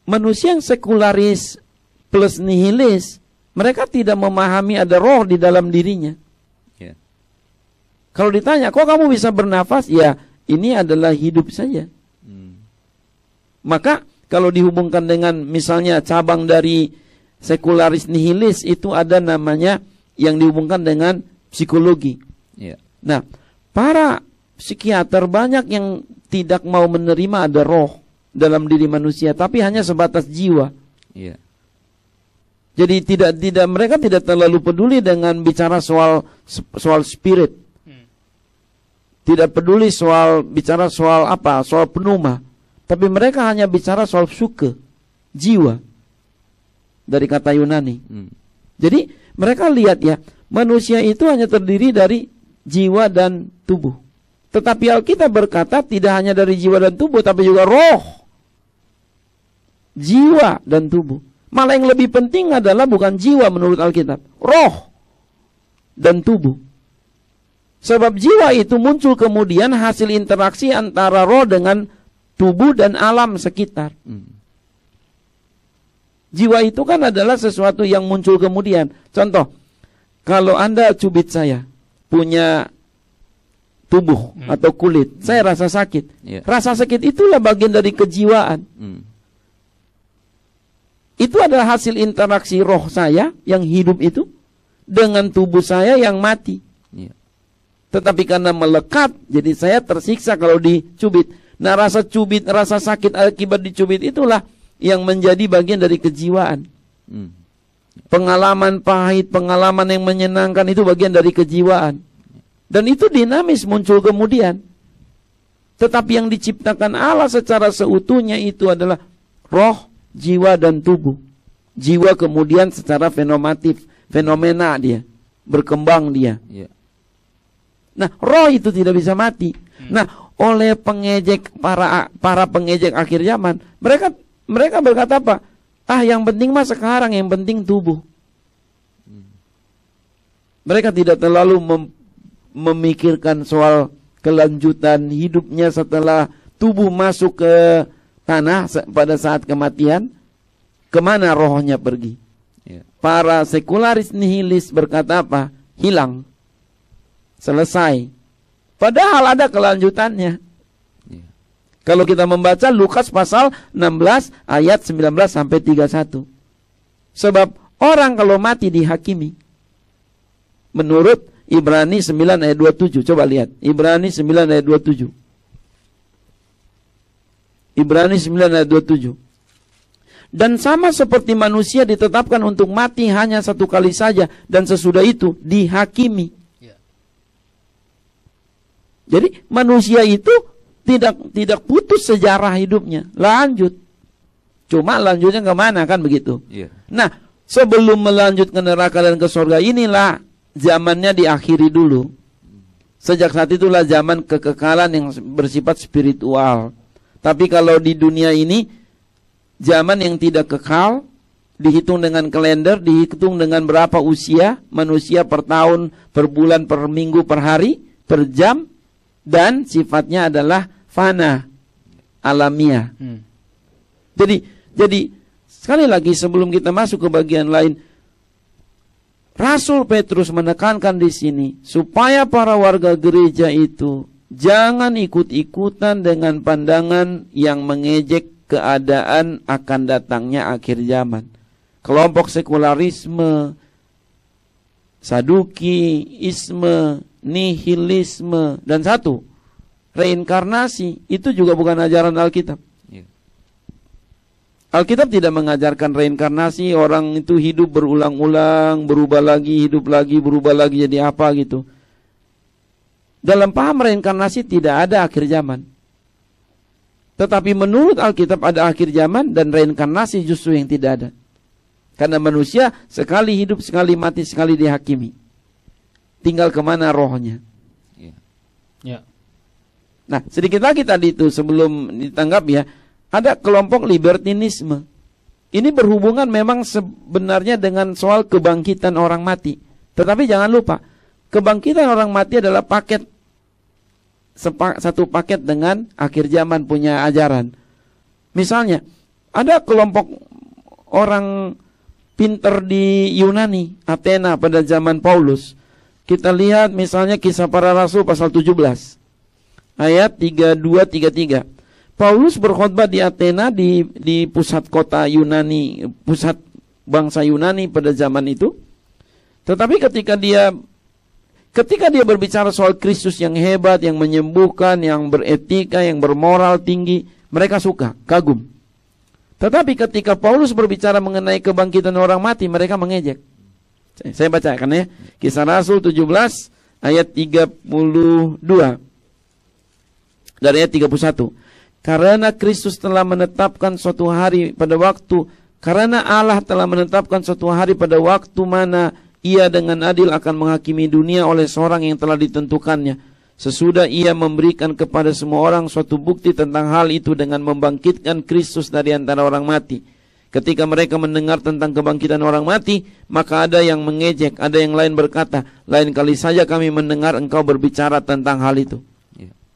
manusia yang sekularis plus nihilis, mereka tidak memahami ada roh di dalam dirinya. Yeah. Kalau ditanya, kok kamu bisa bernafas? Ya, ini adalah hidup saja. Maka kalau dihubungkan dengan misalnya cabang dari sekularis nihilis, itu ada namanya yang dihubungkan dengan psikologi. Yeah. Nah, para psikiater banyak yang tidak mau menerima ada roh dalam diri manusia, tapi hanya sebatas jiwa. Yeah. Jadi mereka tidak terlalu peduli dengan bicara soal spirit. Tidak peduli bicara soal apa, soal pneuma. Tapi mereka hanya bicara soal suke, jiwa. Dari kata Yunani. Jadi mereka lihat ya, manusia itu hanya terdiri dari jiwa dan tubuh. Tetapi Alkitab berkata tidak hanya dari jiwa dan tubuh, tapi juga roh, jiwa dan tubuh. Malah yang lebih penting adalah bukan jiwa menurut Alkitab, roh dan tubuh. Sebab jiwa itu muncul kemudian hasil interaksi antara roh dengan tubuh dan alam sekitar. Jiwa itu kan adalah sesuatu yang muncul kemudian. Contoh, kalau Anda cubit saya, punya tubuh atau kulit, saya rasa sakit. Yeah. Rasa sakit itulah bagian dari kejiwaan. Itu adalah hasil interaksi roh saya yang hidup itu dengan tubuh saya yang mati. Yeah. Tetapi karena melekat, jadi saya tersiksa kalau dicubit. Nah, rasa sakit akibat dicubit itulah yang menjadi bagian dari kejiwaan. Pengalaman pahit, pengalaman yang menyenangkan itu bagian dari kejiwaan. Dan itu dinamis muncul kemudian. Tetapi yang diciptakan Allah secara seutuhnya itu adalah roh, jiwa dan tubuh. Jiwa kemudian secara fenomena dia, berkembang dia. Yeah. Nah, roh itu tidak bisa mati. Nah, oleh pengejek para pengejek akhir zaman, mereka berkata apa? Yang penting mah sekarang, yang penting tubuh. Mereka tidak terlalu memikirkan soal kelanjutan hidupnya setelah tubuh masuk ke tanah pada saat kematian, kemana rohnya pergi. Yeah. Para sekularis nihilis berkata apa? Hilang. Selesai. Padahal ada kelanjutannya. Yeah. Kalau kita membaca Lukas pasal 16 ayat 19 sampai 31. Sebab orang kalau mati dihakimi. Menurut Ibrani 9 ayat 27. Coba lihat. Ibrani 9 ayat 27. Ibrani 9 ayat 27. Dan sama seperti manusia ditetapkan untuk mati hanya satu kali saja, dan sesudah itu dihakimi. Jadi manusia itu tidak putus sejarah hidupnya, lanjut. Cuma lanjutnya kemana kan begitu? Yeah. Nah, sebelum melanjut ke neraka dan ke surga inilah zamannya diakhiri dulu. Sejak saat itulah zaman kekekalan yang bersifat spiritual. Tapi kalau di dunia ini, zaman yang tidak kekal, dihitung dengan kalender, dihitung dengan berapa usia manusia per tahun, per bulan, per minggu, per hari, per jam, dan sifatnya adalah fana, alamiah. Jadi sekali lagi sebelum kita masuk ke bagian lain, Rasul Petrus menekankan di sini supaya para warga gereja itu jangan ikut-ikutan dengan pandangan yang mengejek keadaan akan datangnya akhir zaman. Kelompok sekularisme, saduki, isme, nihilisme, dan satu, reinkarnasi, itu juga bukan ajaran Alkitab. Alkitab tidak mengajarkan reinkarnasi, orang itu hidup berulang-ulang, berubah lagi, hidup lagi, berubah lagi jadi apa gitu. Dalam paham reinkarnasi tidak ada akhir zaman. Tetapi menurut Alkitab ada akhir zaman dan reinkarnasi justru yang tidak ada. Karena manusia sekali hidup, sekali mati, sekali dihakimi. Tinggal kemana rohnya. Ya. Nah, sedikit lagi tadi itu sebelum ditanggap ya, ada kelompok libertinisme. Ini berhubungan memang sebenarnya dengan soal kebangkitan orang mati. Tetapi jangan lupa, kebangkitan orang mati adalah paket, satu paket dengan akhir zaman punya ajaran. Misalnya, ada kelompok orang pinter di Yunani, Athena pada zaman Paulus. Kita lihat misalnya Kisah Para Rasul pasal 17 ayat 32-33. Paulus berkhotbah di Athena, di pusat kota Yunani, pusat bangsa Yunani pada zaman itu. Tetapi ketika dia berbicara soal Kristus yang hebat, yang menyembuhkan, yang beretika, yang bermoral tinggi, mereka suka, kagum. Tetapi ketika Paulus berbicara mengenai kebangkitan orang mati, mereka mengejek. Saya bacakan ya. Kisah Rasul 17 ayat 32. Dari ayat 31. Karena Kristus telah menetapkan suatu hari pada waktu, karena Allah telah menetapkan suatu hari pada waktu mana Ia dengan adil akan menghakimi dunia oleh seorang yang telah ditentukannya. Sesudah Ia memberikan kepada semua orang suatu bukti tentang hal itu dengan membangkitkan Kristus dari antara orang mati. Ketika mereka mendengar tentang kebangkitan orang mati, maka ada yang mengejek, ada yang lain berkata, lain kali saja kami mendengar engkau berbicara tentang hal itu.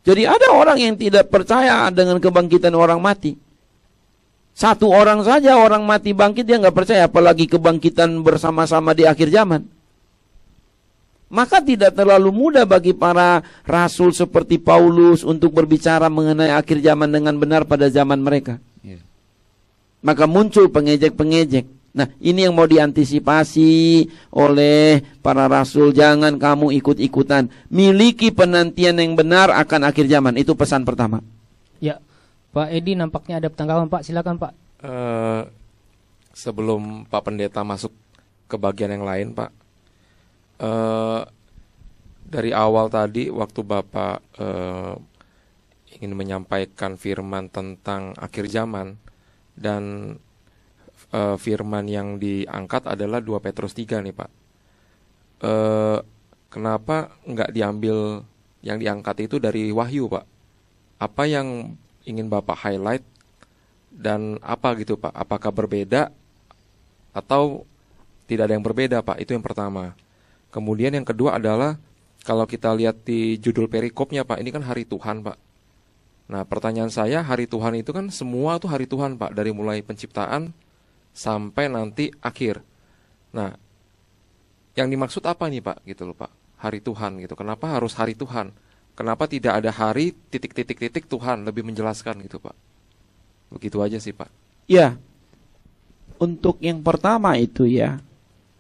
Jadi ada orang yang tidak percaya dengan kebangkitan orang mati. Satu orang saja orang mati bangkit dia nggak percaya, apalagi kebangkitan bersama-sama di akhir zaman. Maka tidak terlalu mudah bagi para rasul seperti Paulus untuk berbicara mengenai akhir zaman dengan benar pada zaman mereka. Maka muncul pengejek-pengejek. Nah, ini yang mau diantisipasi oleh para rasul. Jangan kamu ikut-ikutan. Miliki penantian yang benar akan akhir zaman. Itu pesan pertama. Ya, Pak Edi nampaknya ada tanggapan Pak. Silakan Pak. Sebelum Pak Pendeta masuk ke bagian yang lain Pak, dari awal tadi waktu Bapak ingin menyampaikan firman tentang akhir zaman, dan firman yang diangkat adalah 2 Petrus 3 nih Pak. Kenapa nggak diambil yang diangkat itu dari Wahyu Pak? Apa yang ingin Bapak highlight dan apa gitu Pak? Apakah berbeda atau tidak ada yang berbeda Pak? Itu yang pertama. Kemudian yang kedua adalah kalau kita lihat di judul perikopnya Pak, ini kan hari Tuhan Pak. Nah, pertanyaan saya, hari Tuhan itu kan semua tuh hari Tuhan Pak, dari mulai penciptaan sampai nanti akhir. Nah, yang dimaksud apa nih Pak gitu loh Pak? Hari Tuhan gitu. Kenapa harus hari Tuhan? Kenapa tidak ada hari titik-titik-titik Tuhan, lebih menjelaskan gitu Pak? Begitu aja sih Pak. Ya, untuk yang pertama itu ya,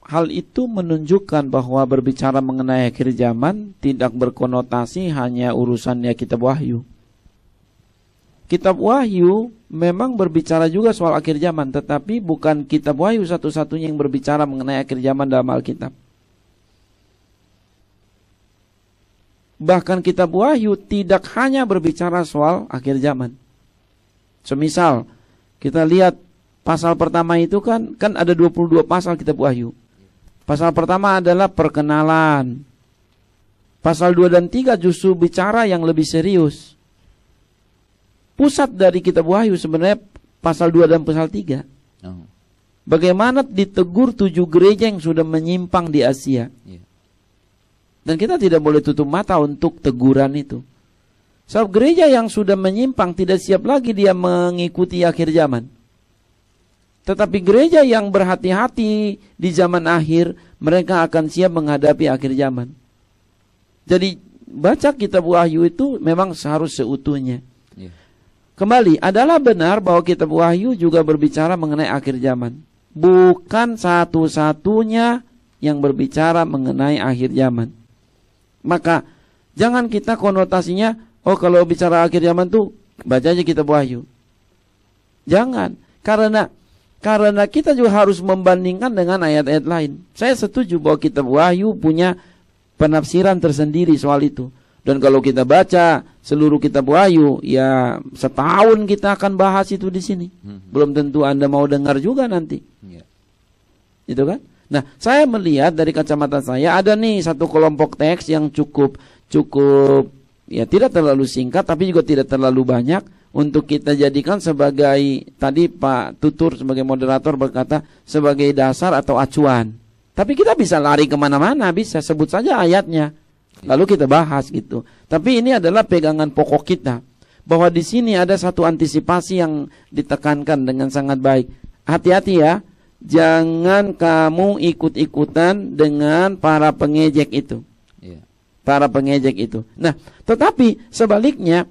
hal itu menunjukkan bahwa berbicara mengenai akhir zaman tidak berkonotasi hanya urusannya kitab Wahyu. Kitab Wahyu memang berbicara juga soal akhir zaman, tetapi bukan kitab Wahyu satu-satunya yang berbicara mengenai akhir zaman dalam Alkitab. Bahkan kitab Wahyu tidak hanya berbicara soal akhir zaman. Semisal kita lihat pasal pertama itu kan ada 22 pasal kitab Wahyu. Pasal pertama adalah perkenalan. Pasal 2 dan 3 justru bicara yang lebih serius. Pusat dari kitab Wahyu sebenarnya pasal 2 dan pasal 3. Oh. Bagaimana ditegur 7 gereja yang sudah menyimpang di Asia. Iya. Dan kita tidak boleh tutup mata untuk teguran itu. Sebab gereja yang sudah menyimpang tidak siap lagi dia mengikuti akhir zaman. Tetapi gereja yang berhati-hati di zaman akhir, mereka akan siap menghadapi akhir zaman. Jadi baca kitab Wahyu itu memang harus seutuhnya. Iya. Kembali, adalah benar bahwa kitab Wahyu juga berbicara mengenai akhir zaman. Bukan satu-satunya yang berbicara mengenai akhir zaman. Maka jangan kita konotasinya, oh kalau bicara akhir zaman tuh baca aja kitab Wahyu. Jangan, karena kita juga harus membandingkan dengan ayat-ayat lain. Saya setuju bahwa kitab Wahyu punya penafsiran tersendiri soal itu. Dan kalau kita baca seluruh kitab Wahyu, ya setahun kita akan bahas itu di sini. Belum tentu Anda mau dengar juga nanti. Itu kan? Nah, saya melihat dari kacamata saya ada nih satu kelompok teks yang cukup ya tidak terlalu singkat tapi juga tidak terlalu banyak untuk kita jadikan sebagai, tadi Pak Tutur sebagai moderator berkata sebagai dasar atau acuan. Tapi kita bisa lari kemana-mana, bisa sebut saja ayatnya, lalu kita bahas gitu. Tapi ini adalah pegangan pokok kita, bahwa di sini ada satu antisipasi yang ditekankan dengan sangat baik. Hati-hati ya, jangan kamu ikut-ikutan dengan para pengejek itu. Para pengejek itu. Nah, tetapi sebaliknya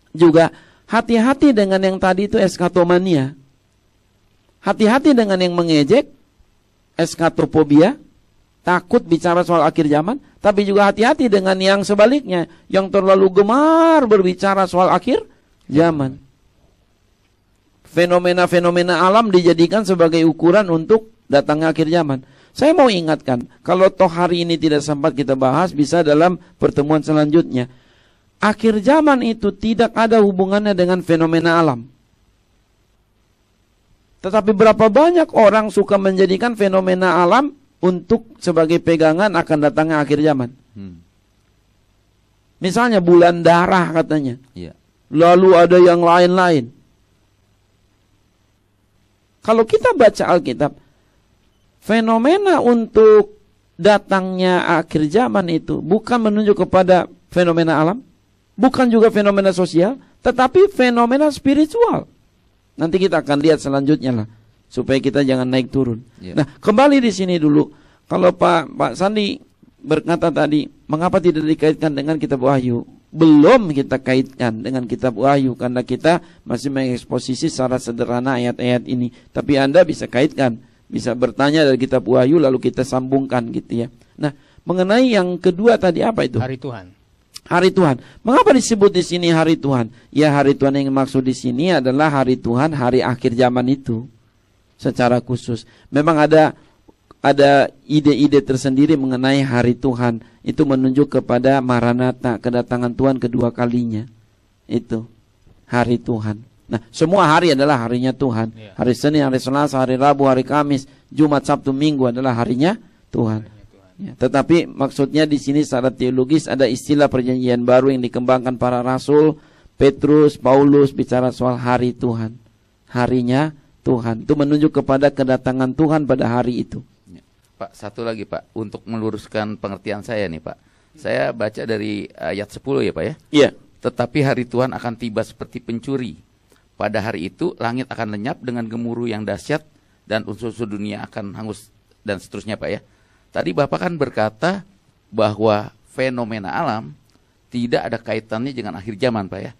juga hati-hati dengan yang tadi itu eskatomania. Hati-hati dengan yang mengejek, eskatopobia, takut bicara soal akhir zaman. Tapi juga hati-hati dengan yang sebaliknya, yang terlalu gemar berbicara soal akhir zaman. Fenomena-fenomena alam dijadikan sebagai ukuran untuk datangnya akhir zaman. Saya mau ingatkan, kalau toh hari ini tidak sempat kita bahas, bisa dalam pertemuan selanjutnya. Akhir zaman itu tidak ada hubungannya dengan fenomena alam. Tetapi berapa banyak orang suka menjadikan fenomena alam untuk sebagai pegangan akan datangnya akhir zaman. Misalnya bulan darah katanya. Lalu ada yang lain-lain. Kalau kita baca Alkitab, fenomena untuk datangnya akhir zaman itu bukan menunjuk kepada fenomena alam, bukan juga fenomena sosial, tetapi fenomena spiritual. Nanti kita akan lihat selanjutnya lah, supaya kita jangan naik turun. Nah, kembali di sini dulu. Kalau Pak Sandi berkata tadi, mengapa tidak dikaitkan dengan kitab Wahyu? Belum kita kaitkan dengan kitab Wahyu, karena kita masih mengeksposisi secara sederhana ayat-ayat ini. Tapi Anda bisa kaitkan, bisa bertanya dari kitab Wahyu lalu kita sambungkan gitu ya. Nah, mengenai yang kedua tadi apa itu? Hari Tuhan. Hari Tuhan. Mengapa disebut di sini hari Tuhan? Ya, hari Tuhan yang dimaksud di sini adalah hari Tuhan, hari akhir zaman itu. Secara khusus. Memang ada ide-ide tersendiri mengenai hari Tuhan. Itu menunjuk kepada Maranatha, kedatangan Tuhan kedua kalinya. Itu hari Tuhan. Nah, semua hari adalah harinya Tuhan. Hari Senin, hari Selasa, hari Rabu, hari Kamis, Jumat, Sabtu, Minggu adalah harinya Tuhan. Ya, tetapi maksudnya di sini secara teologis ada istilah perjanjian baru yang dikembangkan para rasul, Petrus, Paulus bicara soal hari Tuhan. Harinya Tuhan. Itu menunjuk kepada kedatangan Tuhan pada hari itu. Pak, satu lagi Pak, untuk meluruskan pengertian saya nih Pak. Saya baca dari ayat 10 ya Pak ya. Iya. Tetapi hari Tuhan akan tiba seperti pencuri. Pada hari itu langit akan lenyap dengan gemuruh yang dahsyat dan unsur-unsur dunia akan hangus dan seterusnya Pak ya. Tadi Bapak kan berkata bahwa fenomena alam tidak ada kaitannya dengan akhir zaman Pak ya.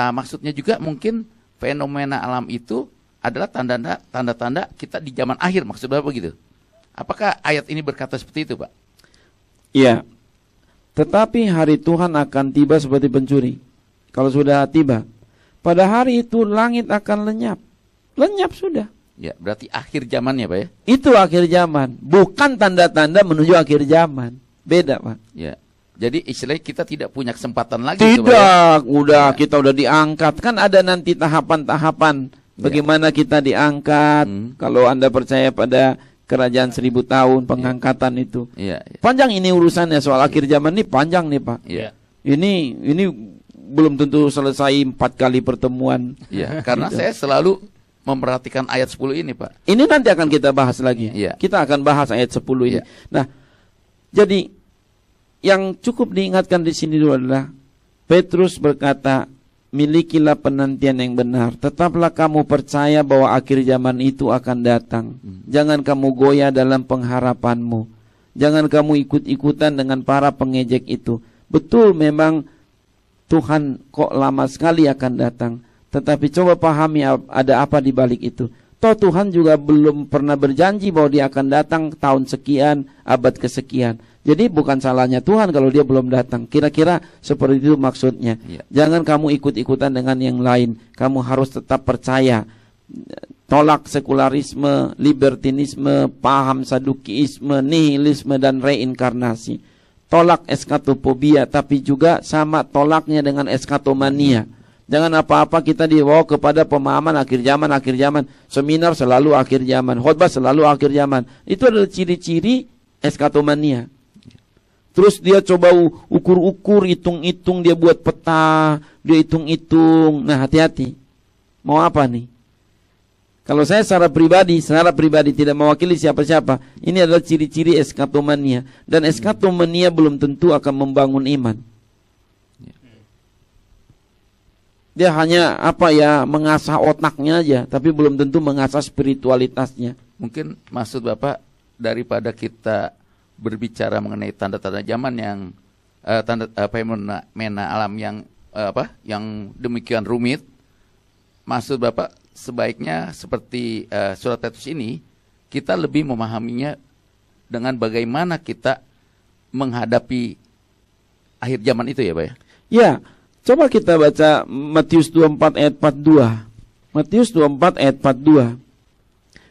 Maksudnya juga mungkin fenomena alam itu adalah tanda-tanda kita di zaman akhir, maksud Bapak begitu. Apakah ayat ini berkata seperti itu Pak? Iya. Tetapi hari Tuhan akan tiba seperti pencuri. Kalau sudah tiba, pada hari itu langit akan lenyap. Lenyap sudah. Ya, berarti akhir zamannya Pak ya? Itu akhir zaman, bukan tanda-tanda menuju akhir zaman. Beda Pak. Ya. Jadi istilahnya kita tidak punya kesempatan lagi. Tidak, udah ya. Kita udah diangkat. Kan ada nanti tahapan-tahapan bagaimana kita diangkat. Kalau Anda percaya pada kerajaan 1000 tahun, pengangkatan itu. Iya, iya. Panjang ini urusannya, soal akhir zaman ini panjang nih Pak. Iya. Ini belum tentu selesai 4 kali pertemuan. Iya, karena saya selalu memperhatikan ayat 10 ini, Pak. Ini nanti akan kita bahas lagi. Iya. Kita akan bahas ayat 10 ini. Iya. Nah, jadi yang cukup diingatkan di sini dulu adalah Petrus berkata, milikilah penantian yang benar. Tetaplah kamu percaya bahwa akhir zaman itu akan datang. Jangan kamu goyah dalam pengharapanmu. Jangan kamu ikut-ikutan dengan para pengejek itu. Betul, memang Tuhan kok lama sekali akan datang. Tetapi coba pahami ada apa di balik itu. Toh Tuhan juga belum pernah berjanji bahwa dia akan datang tahun sekian, abad kesekian. Jadi bukan salahnya Tuhan kalau dia belum datang. Kira-kira seperti itu maksudnya. Ya. Jangan kamu ikut-ikutan dengan yang lain. Kamu harus tetap percaya. Tolak sekularisme, libertinisme, paham sadukiisme, nihilisme, dan reinkarnasi. Tolak eskatofobia, tapi juga sama tolaknya dengan eskatomania. Jangan apa-apa kita dibawa kepada pemahaman akhir zaman. Seminar selalu akhir zaman, khotbah selalu akhir zaman. Itu adalah ciri-ciri eskatomania. Terus dia coba ukur-ukur, hitung-hitung, dia buat peta, dia hitung-hitung. Nah, hati-hati. Mau apa nih? Kalau saya secara pribadi tidak mewakili siapa-siapa. Ini adalah ciri-ciri eskatomania. Dan eskatomania belum tentu akan membangun iman. Dia hanya mengasah otaknya aja, tapi belum tentu mengasah spiritualitasnya. Mungkin maksud Bapak, daripada kita berbicara mengenai tanda-tanda zaman yang fenomena alam yang demikian rumit, maksud Bapak sebaiknya seperti surat Petrus ini, kita lebih memahaminya dengan bagaimana kita menghadapi akhir zaman itu, ya Pak ya? Ya, coba kita baca Matius 24 ayat 42. Matius 24 ayat 42.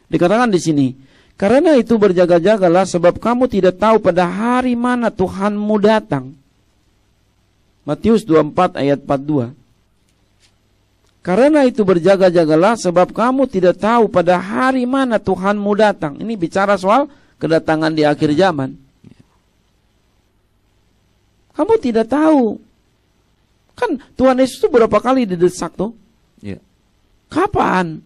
Dikatakan di sini, karena itu berjaga-jagalah, sebab kamu tidak tahu pada hari mana Tuhanmu datang. Matius 24 ayat 42. Karena itu berjaga-jagalah, sebab kamu tidak tahu pada hari mana Tuhanmu datang. Ini bicara soal kedatangan di akhir zaman. Kamu tidak tahu. Kan Tuhan Yesus itu berapa kali didesak tuh? Ya. Kapan?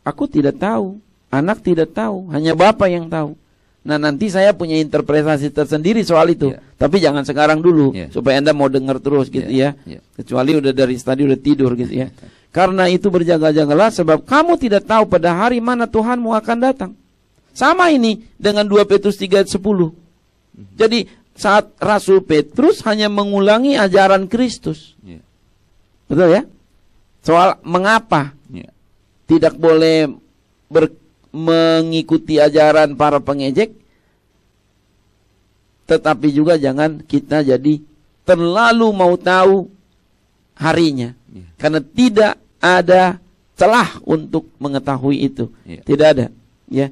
Aku tidak tahu. Anak tidak tahu, hanya Bapa yang tahu. Nah, nanti saya punya interpretasi tersendiri soal itu. Yeah. Tapi jangan sekarang dulu, supaya Anda mau dengar terus gitu ya. Yeah. Kecuali udah dari tadi udah tidur gitu ya. Karena itu berjaga-jagalah, sebab kamu tidak tahu pada hari mana Tuhanmu akan datang. Sama ini dengan 2 Petrus 3 ayat 10. Jadi saat Rasul Petrus hanya mengulangi ajaran Kristus. Yeah. Betul ya? Soal mengapa tidak boleh mengikuti ajaran para pengejek, tetapi juga jangan kita jadi terlalu mau tahu harinya, karena tidak ada celah untuk mengetahui itu. Tidak ada. Ya,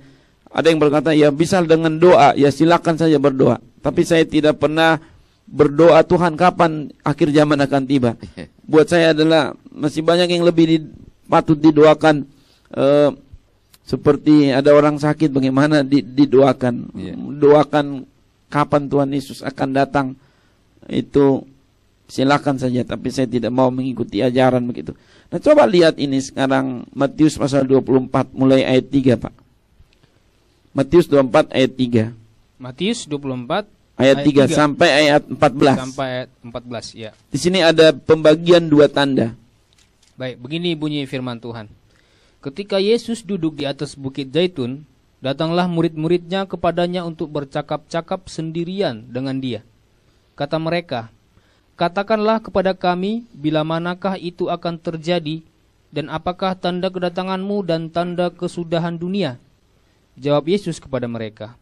ada yang berkata ya bisa dengan doa, ya silakan saja berdoa. Tapi saya tidak pernah berdoa Tuhan kapan akhir zaman akan tiba. Buat saya adalah masih banyak yang lebih patut didoakan. Seperti ada orang sakit, bagaimana didoakan. Doakan kapan Tuhan Yesus akan datang. Itu silakan saja, tapi saya tidak mau mengikuti ajaran begitu. Nah, coba lihat ini sekarang Matius pasal 24 mulai ayat 3, Pak. Matius 24 ayat 3. Matius 24 ayat 3 sampai ayat 14. Sampai ayat 14, ya. Di sini ada pembagian 2 tanda. Baik, begini bunyi firman Tuhan. Ketika Yesus duduk di atas bukit Zaitun, datanglah murid-muridnya kepadanya untuk bercakap-cakap sendirian dengan dia. Kata mereka, katakanlah kepada kami, bila manakah itu akan terjadi, dan apakah tanda kedatanganmu dan tanda kesudahan dunia? Jawab Yesus kepada mereka,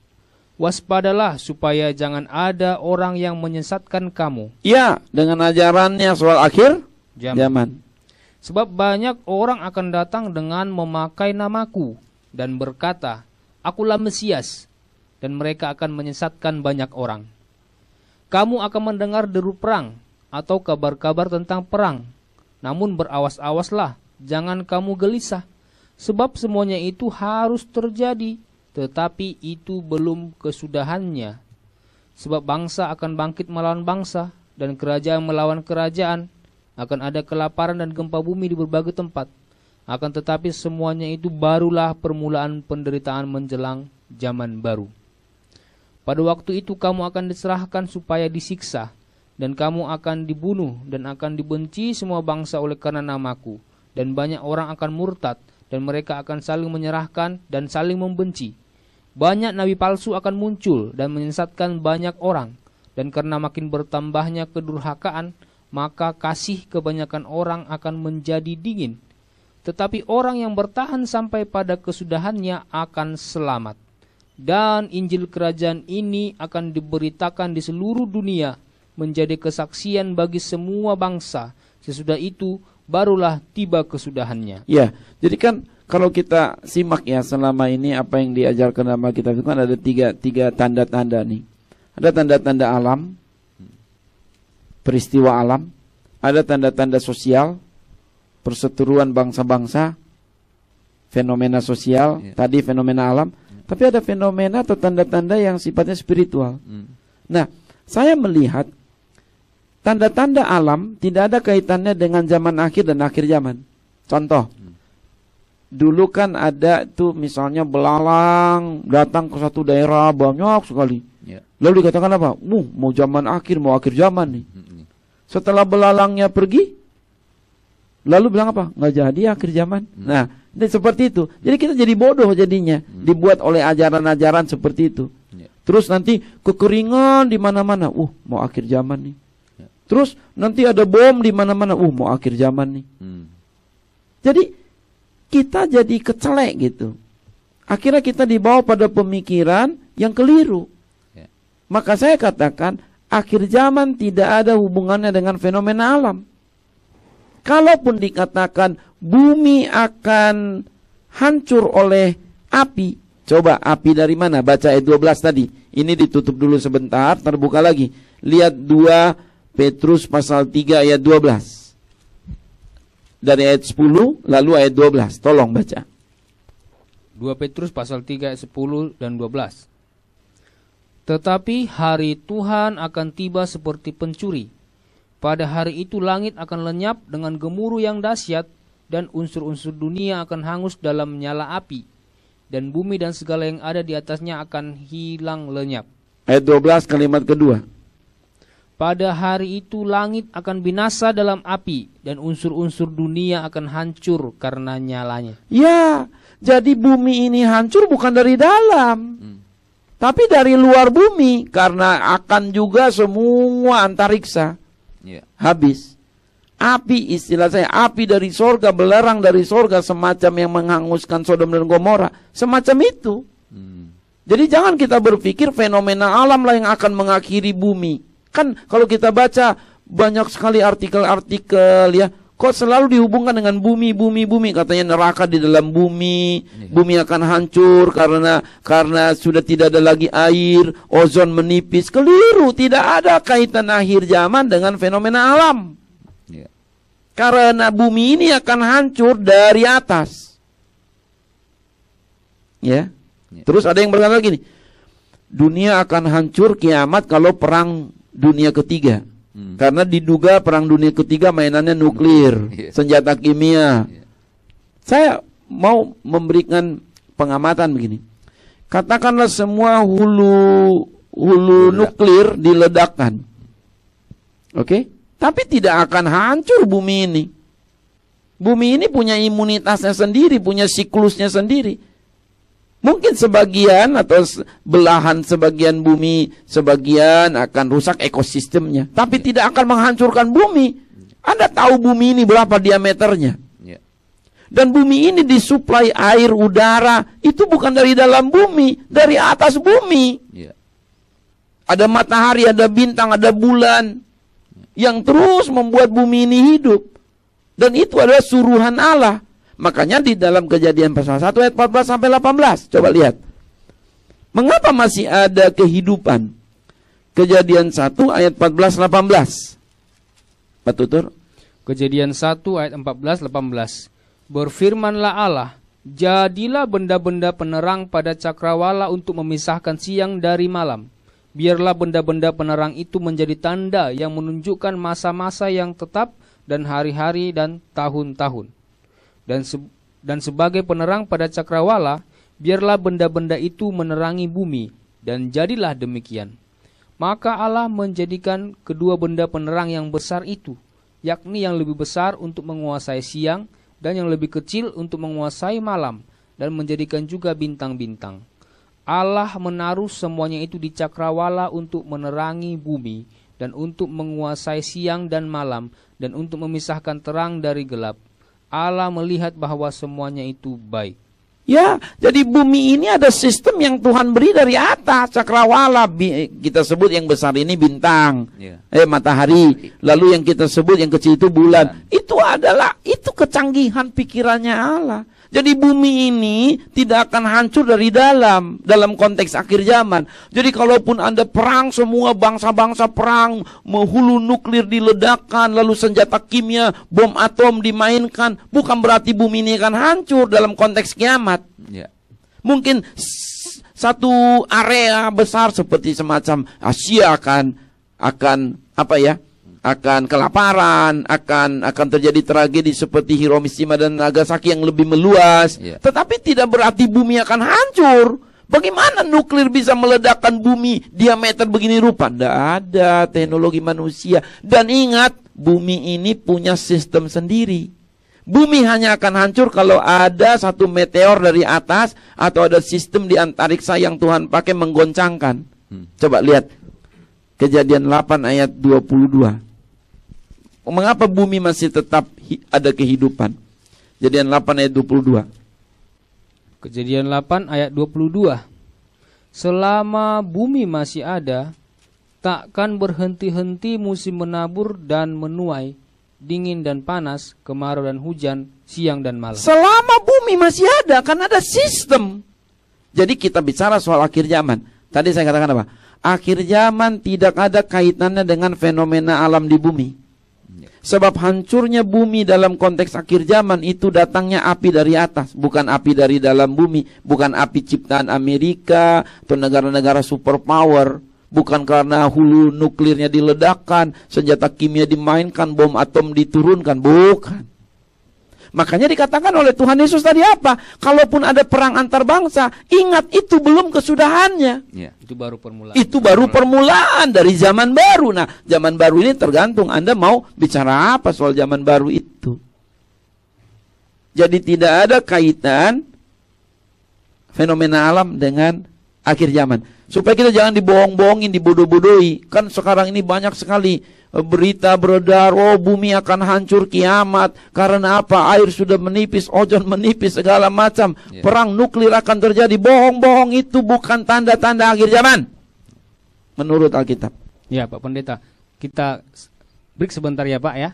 waspadalah supaya jangan ada orang yang menyesatkan kamu. Ya, dengan ajarannya soal akhir zaman. Sebab banyak orang akan datang dengan memakai namaku dan berkata, akulah Mesias, dan mereka akan menyesatkan banyak orang. Kamu akan mendengar deru perang atau kabar-kabar tentang perang. Namun berawas-awaslah, jangan kamu gelisah, sebab semuanya itu harus terjadi, tetapi itu belum kesudahannya. Sebab bangsa akan bangkit melawan bangsa, dan kerajaan melawan kerajaan. Akan ada kelaparan dan gempa bumi di berbagai tempat. Akan tetapi semuanya itu barulah permulaan penderitaan menjelang zaman baru. Pada waktu itu kamu akan diserahkan supaya disiksa, dan kamu akan dibunuh, dan akan dibenci semua bangsa oleh karena namaku. Dan banyak orang akan murtad, dan mereka akan saling menyerahkan dan saling membenci. Banyak nabi palsu akan muncul dan menyesatkan banyak orang. Dan karena makin bertambahnya kedurhakaan, maka kasih kebanyakan orang akan menjadi dingin. Tetapi orang yang bertahan sampai pada kesudahannya akan selamat. Dan Injil kerajaan ini akan diberitakan di seluruh dunia, menjadi kesaksian bagi semua bangsa. Sesudah itu barulah tiba kesudahannya. Ya, jadi kan kalau kita simak ya selama ini apa yang diajarkan dalam Alkitab itu kan ada tiga tanda-tanda nih. Ada tanda-tanda alam, peristiwa alam, ada tanda-tanda sosial, perseteruan bangsa-bangsa, fenomena sosial, tadi fenomena alam, tapi ada fenomena atau tanda-tanda yang sifatnya spiritual. Nah, saya melihat tanda-tanda alam tidak ada kaitannya dengan zaman akhir dan akhir zaman. Contoh, dulu kan ada tuh misalnya belalang datang ke satu daerah banyak sekali. Lalu dikatakan apa? Mau zaman akhir, mau akhir zaman nih. Setelah belalangnya pergi, lalu bilang apa? Nggak jadi akhir zaman. Nah, ini seperti itu. Jadi kita jadi bodoh jadinya, dibuat oleh ajaran-ajaran seperti itu. Terus nanti kekeringan di mana-mana. Mau akhir zaman nih. Terus nanti ada bom di mana-mana. Mau akhir zaman nih. Jadi kita jadi kecelek gitu. Akhirnya kita dibawa pada pemikiran yang keliru. Maka saya katakan akhir zaman tidak ada hubungannya dengan fenomena alam. Kalaupun dikatakan bumi akan hancur oleh api. Coba api dari mana? Baca ayat 12 tadi. Ini ditutup dulu sebentar, terbuka lagi. Lihat 2 Petrus pasal 3 ayat 12. Dari ayat 10 lalu ayat 12. Tolong baca. 2 Petrus pasal 3 ayat 10 dan 12. Tetapi hari Tuhan akan tiba seperti pencuri. Pada hari itu langit akan lenyap dengan gemuruh yang dahsyat, dan unsur-unsur dunia akan hangus dalam nyala api, dan bumi dan segala yang ada di atasnya akan hilang lenyap. Ayat 12 kalimat kedua. Pada hari itu langit akan binasa dalam api, dan unsur-unsur dunia akan hancur karena nyalanya. Ya, jadi bumi ini hancur bukan dari dalam, tapi dari luar bumi, karena akan juga semua antariksa habis. Api, istilah saya, api dari sorga, belerang dari sorga, semacam yang menghanguskan Sodom dan Gomora, semacam itu. Jadi jangan kita berpikir fenomena alam lah yang akan mengakhiri bumi. Kan kalau kita baca banyak sekali artikel-artikel ya, kok selalu dihubungkan dengan bumi, katanya neraka di dalam bumi, bumi akan hancur karena sudah tidak ada lagi air, ozon menipis. Keliru, tidak ada kaitan akhir zaman dengan fenomena alam. Karena bumi ini akan hancur dari atas. Ya. Terus ada yang berkata gini, dunia akan hancur kiamat kalau perang dunia ketiga. Karena diduga perang dunia ketiga mainannya nuklir, senjata kimia. Saya mau memberikan pengamatan begini. Katakanlah semua hulu nuklir diledakkan. Oke? Tapi tidak akan hancur bumi ini. Bumi ini punya imunitasnya sendiri, punya siklusnya sendiri. Mungkin sebagian atau belahan sebagian bumi, sebagian akan rusak ekosistemnya. Tapi tidak akan menghancurkan bumi. Anda tahu bumi ini berapa diameternya? Dan bumi ini disuplai air, udara. Itu bukan dari dalam bumi, dari atas bumi. Ada matahari, ada bintang, ada bulan. Yang terus membuat bumi ini hidup. Dan itu adalah suruhan Allah. Makanya di dalam Kejadian pasal 1 ayat 14 sampai 18. Coba lihat. Mengapa masih ada kehidupan? Kejadian 1 ayat 14-18. Pak Tutur. Kejadian 1 ayat 14-18. Berfirmanlah Allah, Jadilah benda-benda penerang pada cakrawala untuk memisahkan siang dari malam. Biarlah benda-benda penerang itu menjadi tanda yang menunjukkan masa-masa yang tetap dan hari-hari dan tahun-tahun. Dan sebagai penerang pada cakrawala, biarlah benda-benda itu menerangi bumi, dan jadilah demikian. Maka Allah menjadikan kedua benda penerang yang besar itu, yakni yang lebih besar untuk menguasai siang, dan yang lebih kecil untuk menguasai malam, dan menjadikan juga bintang-bintang. Allah menaruh semuanya itu di cakrawala untuk menerangi bumi, dan untuk menguasai siang dan malam, dan untuk memisahkan terang dari gelap. Allah melihat bahwa semuanya itu baik. Ya, jadi bumi ini ada sistem yang Tuhan beri dari atas, cakrawala. Kita sebut yang besar ini bintang, matahari. Lalu yang kita sebut yang kecil itu bulan. Itu kecanggihan pikirannya Allah. Jadi bumi ini tidak akan hancur dari dalam konteks akhir zaman. Jadi kalaupun ada perang, semua bangsa-bangsa perang, hulu nuklir diledakkan, lalu senjata kimia, bom atom dimainkan, bukan berarti bumi ini akan hancur dalam konteks kiamat. Mungkin satu area besar seperti semacam Asia akan kelaparan, akan terjadi tragedi seperti Hiroshima dan Nagasaki yang lebih meluas. Tetapi tidak berarti bumi akan hancur. Bagaimana nuklir bisa meledakkan bumi diameter begini rupa? Tidak ada teknologi manusia. Dan ingat, bumi ini punya sistem sendiri. Bumi hanya akan hancur kalau ada satu meteor dari atas atau ada sistem di antariksa yang Tuhan pakai menggoncangkan. Coba lihat Kejadian 8 ayat 22. Mengapa bumi masih tetap ada kehidupan? Kejadian 8 ayat 22. Kejadian 8 ayat 22. Selama bumi masih ada, takkan berhenti-henti musim menabur dan menuai, dingin dan panas, kemarau dan hujan, siang dan malam. Selama bumi masih ada, kan ada sistem. Jadi kita bicara soal akhir zaman. Tadi saya katakan apa? Akhir zaman tidak ada kaitannya dengan fenomena alam di bumi. Sebab hancurnya bumi dalam konteks akhir zaman itu datangnya api dari atas, bukan api dari dalam bumi, bukan api ciptaan Amerika atau negara-negara superpower, bukan karena hulu nuklirnya diledakkan, senjata kimia dimainkan, bom atom diturunkan, bukan. Makanya dikatakan oleh Tuhan Yesus tadi apa? Kalaupun ada perang antar bangsa, ingat itu belum kesudahannya. Itu baru permulaan. Itu baru permulaan dari zaman baru. Nah, zaman baru ini tergantung Anda mau bicara apa soal zaman baru itu. Jadi tidak ada kaitan fenomena alam dengan akhir zaman. Supaya kita jangan dibohong-bohongin, dibodoh-bodohi. Kan sekarang ini banyak sekali berita beredar, oh bumi akan hancur kiamat. Karena apa? Air sudah menipis, ozon menipis, segala macam. Perang nuklir akan terjadi. Bohong-bohong, itu bukan tanda-tanda akhir zaman menurut Alkitab. Ya Pak Pendeta, kita break sebentar ya Pak ya.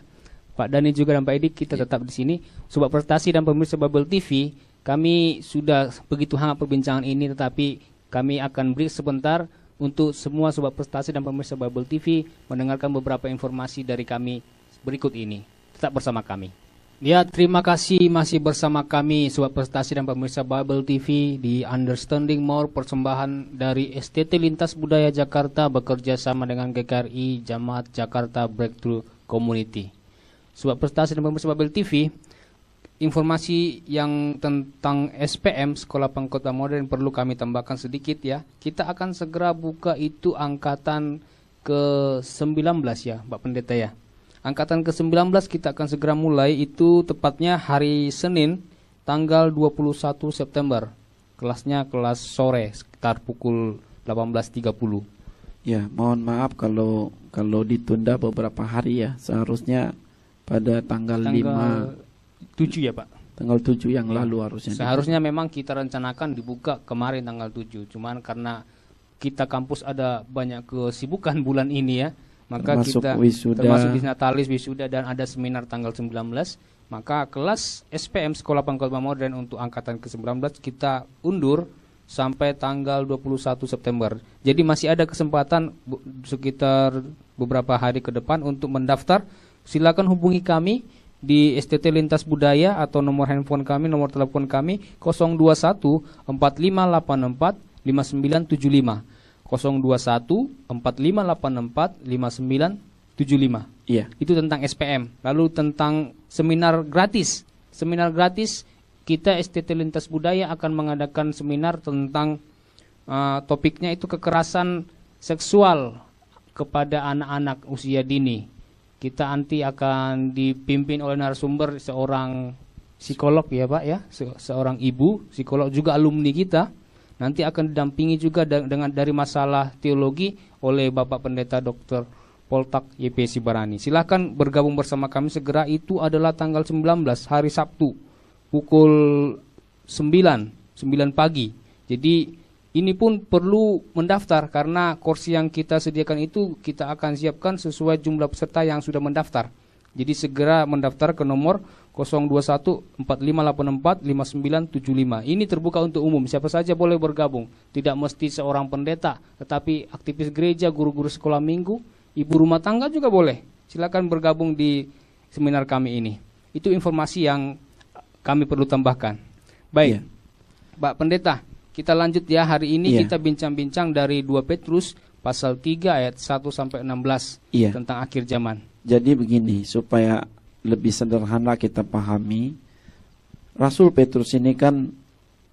Pak Dani juga dan Pak Edi, kita tetap di sini. Sobat Prestasi dan pemirsa Babel TV, kami sudah begitu hangat perbincangan ini, tetapi kami akan break sebentar untuk semua Sobat Prestasi dan pemirsa Babel TV mendengarkan beberapa informasi dari kami berikut ini. Tetap bersama kami. Ya, terima kasih masih bersama kami Sobat Prestasi dan pemirsa Babel TV di Understanding More, persembahan dari STT Lintas Budaya Jakarta bekerja sama dengan GKRI Jamaat Jakarta Breakthrough Community. Sobat Prestasi dan pemirsa Babel TV, informasi yang tentang SPM, Sekolah Pengkhotbah Modern, perlu kami tambahkan sedikit ya. Kita akan segera buka itu angkatan ke-19 ya Pak Pendeta ya. Angkatan ke-19 kita akan segera mulai, itu tepatnya hari Senin tanggal 21 September. Kelasnya kelas sore sekitar pukul 18.30. Ya, mohon maaf kalau ditunda beberapa hari ya. Seharusnya pada tanggal 7 ya Pak. Tanggal 7 yang lalu harusnya. Seharusnya memang kita rencanakan dibuka kemarin tanggal 7. Cuman karena kita kampus ada banyak kesibukan bulan ini ya, maka termasuk wisuda, Natalis, wisuda, dan ada seminar tanggal 19. Maka kelas SPM Sekolah Pengkhotbah Modern untuk angkatan ke-19 kita undur sampai tanggal 21 September. Jadi masih ada kesempatan sekitar beberapa hari ke depan untuk mendaftar. Silakan hubungi kami di STT Lintas Budaya atau nomor handphone kami, nomor telepon kami 021 4584 5975. 021 4584 5975. Iya. Itu tentang SPM. Lalu tentang seminar gratis. Seminar gratis kita STT Lintas Budaya akan mengadakan seminar tentang topiknya itu kekerasan seksual kepada anak-anak usia dini. Kita nanti akan dipimpin oleh narasumber seorang psikolog ya Pak ya, seorang ibu psikolog juga alumni kita. Nanti akan didampingi juga dengan dari masalah teologi oleh Bapak Pendeta Dr. Poltak YP Sibarani. Silakan bergabung bersama kami segera. Itu adalah tanggal 19 hari Sabtu pukul 9 pagi. Jadi ini pun perlu mendaftar karena kursi yang kita sediakan itu kita akan siapkan sesuai jumlah peserta yang sudah mendaftar. Jadi segera mendaftar ke nomor 021 4584 5975. Ini terbuka untuk umum, siapa saja boleh bergabung. Tidak mesti seorang pendeta, tetapi aktivis gereja, guru-guru sekolah minggu, ibu rumah tangga juga boleh. Silakan bergabung di seminar kami ini. Itu informasi yang kami perlu tambahkan. Baik, Pak Pendeta, kita lanjut ya. Hari ini kita bincang-bincang dari 2 Petrus pasal 3 ayat 1 sampai 16 tentang akhir zaman. Jadi begini, supaya lebih sederhana kita pahami, Rasul Petrus ini kan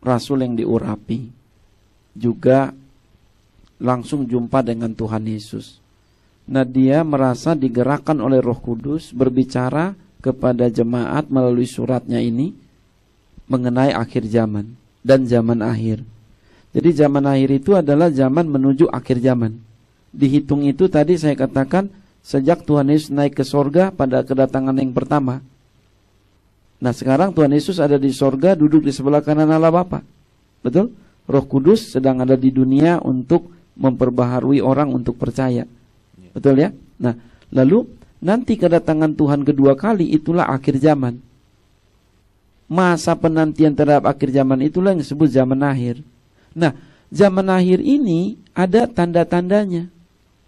rasul yang diurapi, juga langsung jumpa dengan Tuhan Yesus. Nah, dia merasa digerakkan oleh Roh Kudus berbicara kepada jemaat melalui suratnya ini mengenai akhir zaman dan zaman akhir. Jadi zaman akhir itu adalah zaman menuju akhir zaman. Dihitung itu tadi saya katakan sejak Tuhan Yesus naik ke sorga pada kedatangan yang pertama. Nah, sekarang Tuhan Yesus ada di sorga, duduk di sebelah kanan Allah Bapa. Betul? Roh Kudus sedang ada di dunia untuk memperbaharui orang untuk percaya. Betul ya? Nah, lalu nanti kedatangan Tuhan kedua kali itulah akhir zaman. Masa penantian terhadap akhir zaman itulah yang disebut zaman akhir. Nah, zaman akhir ini ada tanda-tandanya.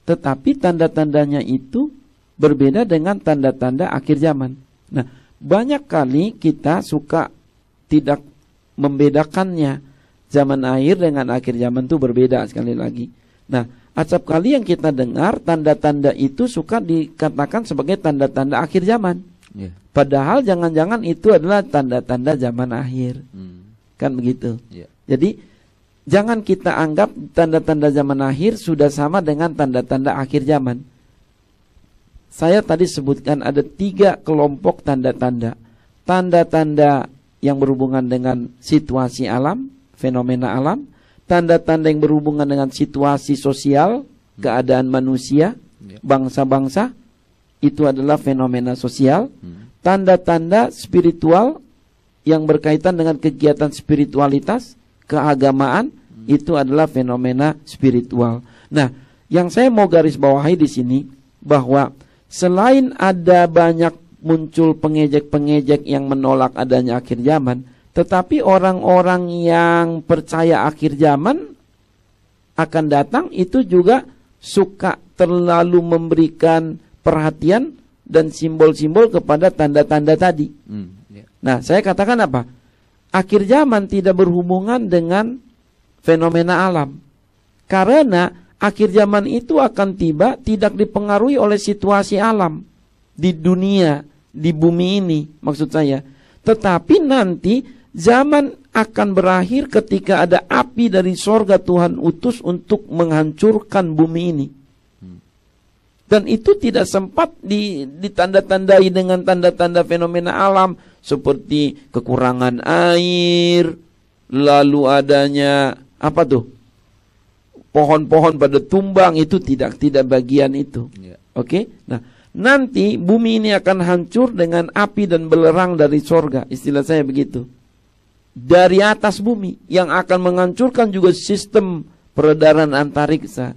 Tetapi tanda-tandanya itu berbeda dengan tanda-tanda akhir zaman. Nah, banyak kali kita suka tidak membedakannya. Zaman akhir dengan akhir zaman itu berbeda sekali lagi. Nah, acap kali yang kita dengar tanda-tanda itu suka dikatakan sebagai tanda-tanda akhir zaman. Padahal jangan-jangan itu adalah tanda-tanda zaman akhir. Kan begitu. Jadi jangan kita anggap tanda-tanda zaman akhir sudah sama dengan tanda-tanda akhir zaman. Saya tadi sebutkan ada 3 kelompok tanda-tanda. Tanda-tanda yang berhubungan dengan situasi alam, fenomena alam. Tanda-tanda yang berhubungan dengan situasi sosial, keadaan manusia, bangsa-bangsa. Itu adalah fenomena sosial. Tanda-tanda spiritual yang berkaitan dengan kegiatan spiritualitas, keagamaan, itu adalah fenomena spiritual. Nah, yang saya mau garis bawahi di sini bahwa selain ada banyak muncul pengejek-pengejek yang menolak adanya akhir zaman, tetapi orang-orang yang percaya akhir zaman akan datang itu juga suka terlalu memberikan perhatian dan simbol-simbol kepada tanda-tanda tadi. Nah, saya katakan apa? Akhir zaman tidak berhubungan dengan fenomena alam. Karena akhir zaman itu akan tiba tidak dipengaruhi oleh situasi alam di dunia, di bumi ini maksud saya. Tetapi nanti zaman akan berakhir ketika ada api dari sorga Tuhan utus untuk menghancurkan bumi ini. Dan itu tidak sempat ditanda-tandai dengan tanda-tanda fenomena alam seperti kekurangan air, lalu adanya apa tuh? Pohon-pohon pada tumbang, itu tidak bagian itu. Oke? Nah, nanti bumi ini akan hancur dengan api dan belerang dari sorga, istilah saya begitu. Dari atas bumi yang akan menghancurkan juga sistem peredaran antariksa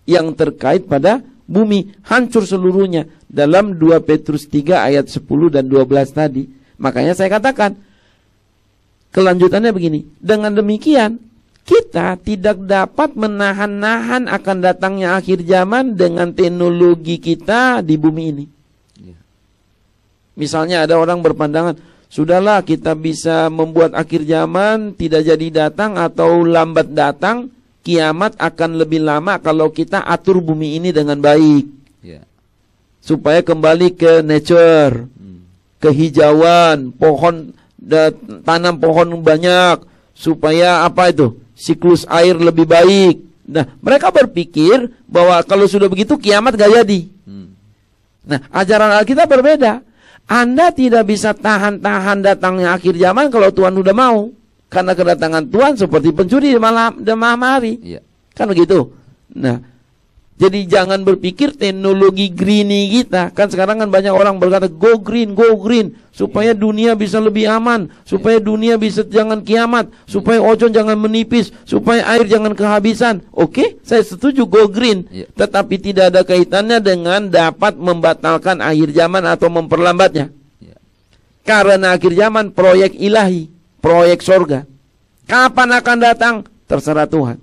yang terkait pada bumi, hancur seluruhnya dalam 2 Petrus 3 ayat 10 dan 12 tadi. Makanya saya katakan kelanjutannya begini. Dengan demikian kita tidak dapat menahan-nahan akan datangnya akhir zaman dengan teknologi kita di bumi ini. Misalnya ada orang berpandangan, sudahlah kita bisa membuat akhir zaman tidak jadi datang atau lambat datang, kiamat akan lebih lama kalau kita atur bumi ini dengan baik. Ya. Supaya kembali ke nature, kehijauan, tanam pohon banyak, supaya apa itu? Siklus air lebih baik. Nah, mereka berpikir bahwa kalau sudah begitu kiamat gak jadi. Nah, ajaran Alkitab berbeda. Anda tidak bisa tahan-tahan datangnya akhir zaman kalau Tuhan sudah mau. Karena kedatangan Tuhan seperti pencuri di malam hari. Iya. Kan begitu. Nah, jadi jangan berpikir teknologi greeny kita. Kan sekarang kan banyak orang berkata go green, supaya dunia bisa lebih aman, supaya dunia bisa jangan kiamat, supaya ozon jangan menipis, supaya air jangan kehabisan. Oke, saya setuju go green. Tetapi tidak ada kaitannya dengan dapat membatalkan akhir zaman atau memperlambatnya. Karena akhir zaman proyek ilahi, proyek sorga. Kapan akan datang? Terserah Tuhan.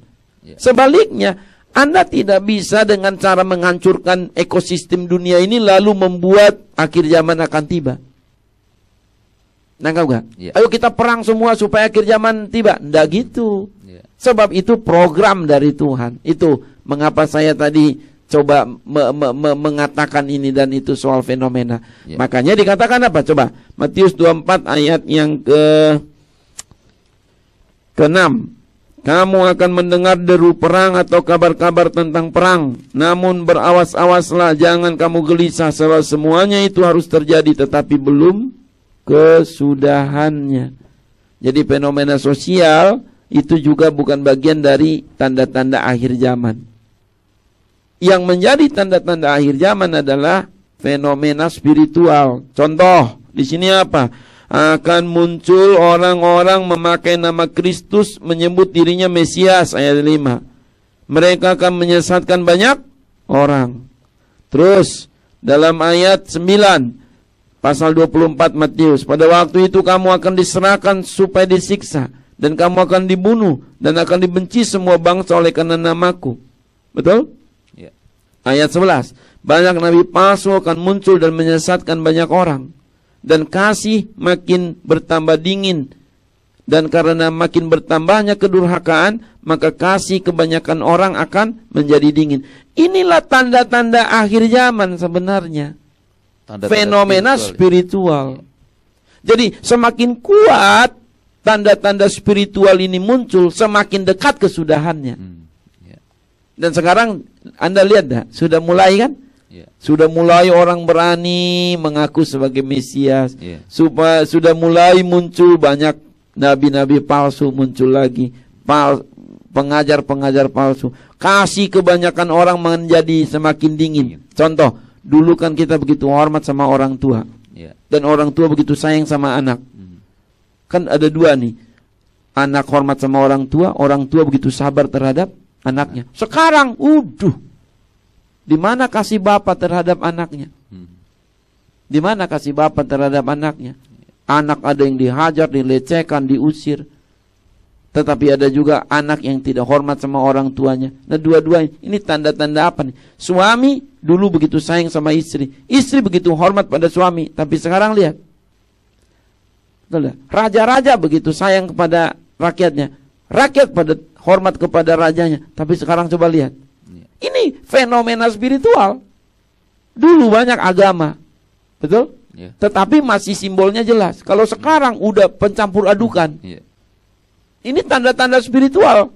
Sebaliknya, Anda tidak bisa dengan cara menghancurkan ekosistem dunia ini lalu membuat akhir zaman akan tiba. Nangkap gak? Ayo kita perang semua supaya akhir zaman tiba. Nggak gitu. Sebab itu program dari Tuhan. Itu mengapa saya tadi coba mengatakan ini dan itu soal fenomena. Makanya dikatakan apa? Coba Matius 24 ayat yang ke-6. Kamu akan mendengar deru perang atau kabar-kabar tentang perang. Namun berawas-awaslah, jangan kamu gelisah, sebab semuanya itu harus terjadi, tetapi belum kesudahannya. Jadi fenomena sosial itu juga bukan bagian dari tanda-tanda akhir zaman. Yang menjadi tanda-tanda akhir zaman adalah fenomena spiritual. Contoh, di sini apa? Akan muncul orang-orang memakai nama Kristus, menyebut dirinya Mesias, ayat 5. Mereka akan menyesatkan banyak orang. Terus dalam ayat 9 pasal 24 Matius, pada waktu itu kamu akan diserahkan supaya disiksa, dan kamu akan dibunuh, dan akan dibenci semua bangsa oleh karena namaku. Betul? Ayat 11, banyak nabi palsu akan muncul dan menyesatkan banyak orang. Dan kasih makin bertambah dingin. Dan karena makin bertambahnya kedurhakaan, maka kasih kebanyakan orang akan menjadi dingin. Inilah tanda-tanda akhir zaman sebenarnya. Fenomena spiritual. Jadi semakin kuat tanda-tanda spiritual ini muncul, semakin dekat kesudahannya. Dan sekarang Anda lihat dah, sudah mulai kan? Sudah mulai orang berani mengaku sebagai Mesias. Sudah mulai muncul banyak nabi-nabi palsu muncul lagi. Pengajar-pengajar palsu. Kasih kebanyakan orang menjadi semakin dingin. Contoh, dulu kan kita begitu hormat sama orang tua. Dan orang tua begitu sayang sama anak. Kan ada dua nih. Anak hormat sama orang tua begitu sabar terhadap anaknya. Sekarang, di mana kasih bapak terhadap anaknya? Di mana kasih bapak terhadap anaknya? Anak ada yang dihajar, dilecehkan, diusir. Tetapi ada juga anak yang tidak hormat sama orang tuanya. Nah, dua-duanya ini tanda-tanda apa nih? Suami dulu begitu sayang sama istri. Istri begitu hormat pada suami. Tapi sekarang lihat. Raja-raja begitu sayang kepada rakyatnya. Rakyat pada hormat kepada rajanya. Tapi sekarang coba lihat. Ini fenomena spiritual. Dulu banyak agama, betul? Tetapi masih simbolnya jelas. Kalau sekarang udah pencampur adukan. Ini tanda-tanda spiritual.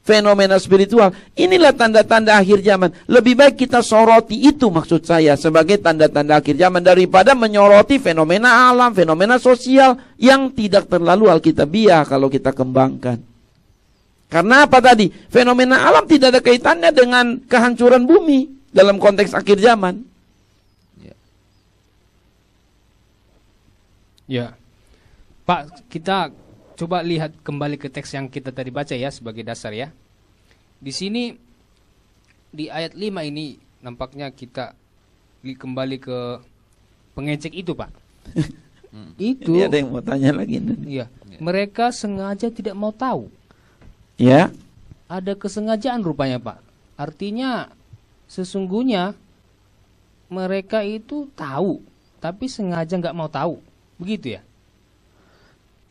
Fenomena spiritual. Inilah tanda-tanda akhir zaman. Lebih baik kita soroti itu, maksud saya, sebagai tanda-tanda akhir zaman, daripada menyoroti fenomena alam, fenomena sosial yang tidak terlalu alkitabiah kalau kita kembangkan. Karena apa tadi? Fenomena alam tidak ada kaitannya dengan kehancuran bumi dalam konteks akhir zaman. Ya, Pak, kita coba lihat kembali ke teks yang kita tadi baca ya sebagai dasar ya. Di sini di ayat 5 ini nampaknya kita kembali ke pengecek itu, Pak. Itu. Ini ada yang mau tanya lagi. Iya. Mereka sengaja tidak mau tahu. Ya. Ada kesengajaan rupanya, Pak. Artinya sesungguhnya mereka itu tahu, tapi sengaja nggak mau tahu. Begitu ya?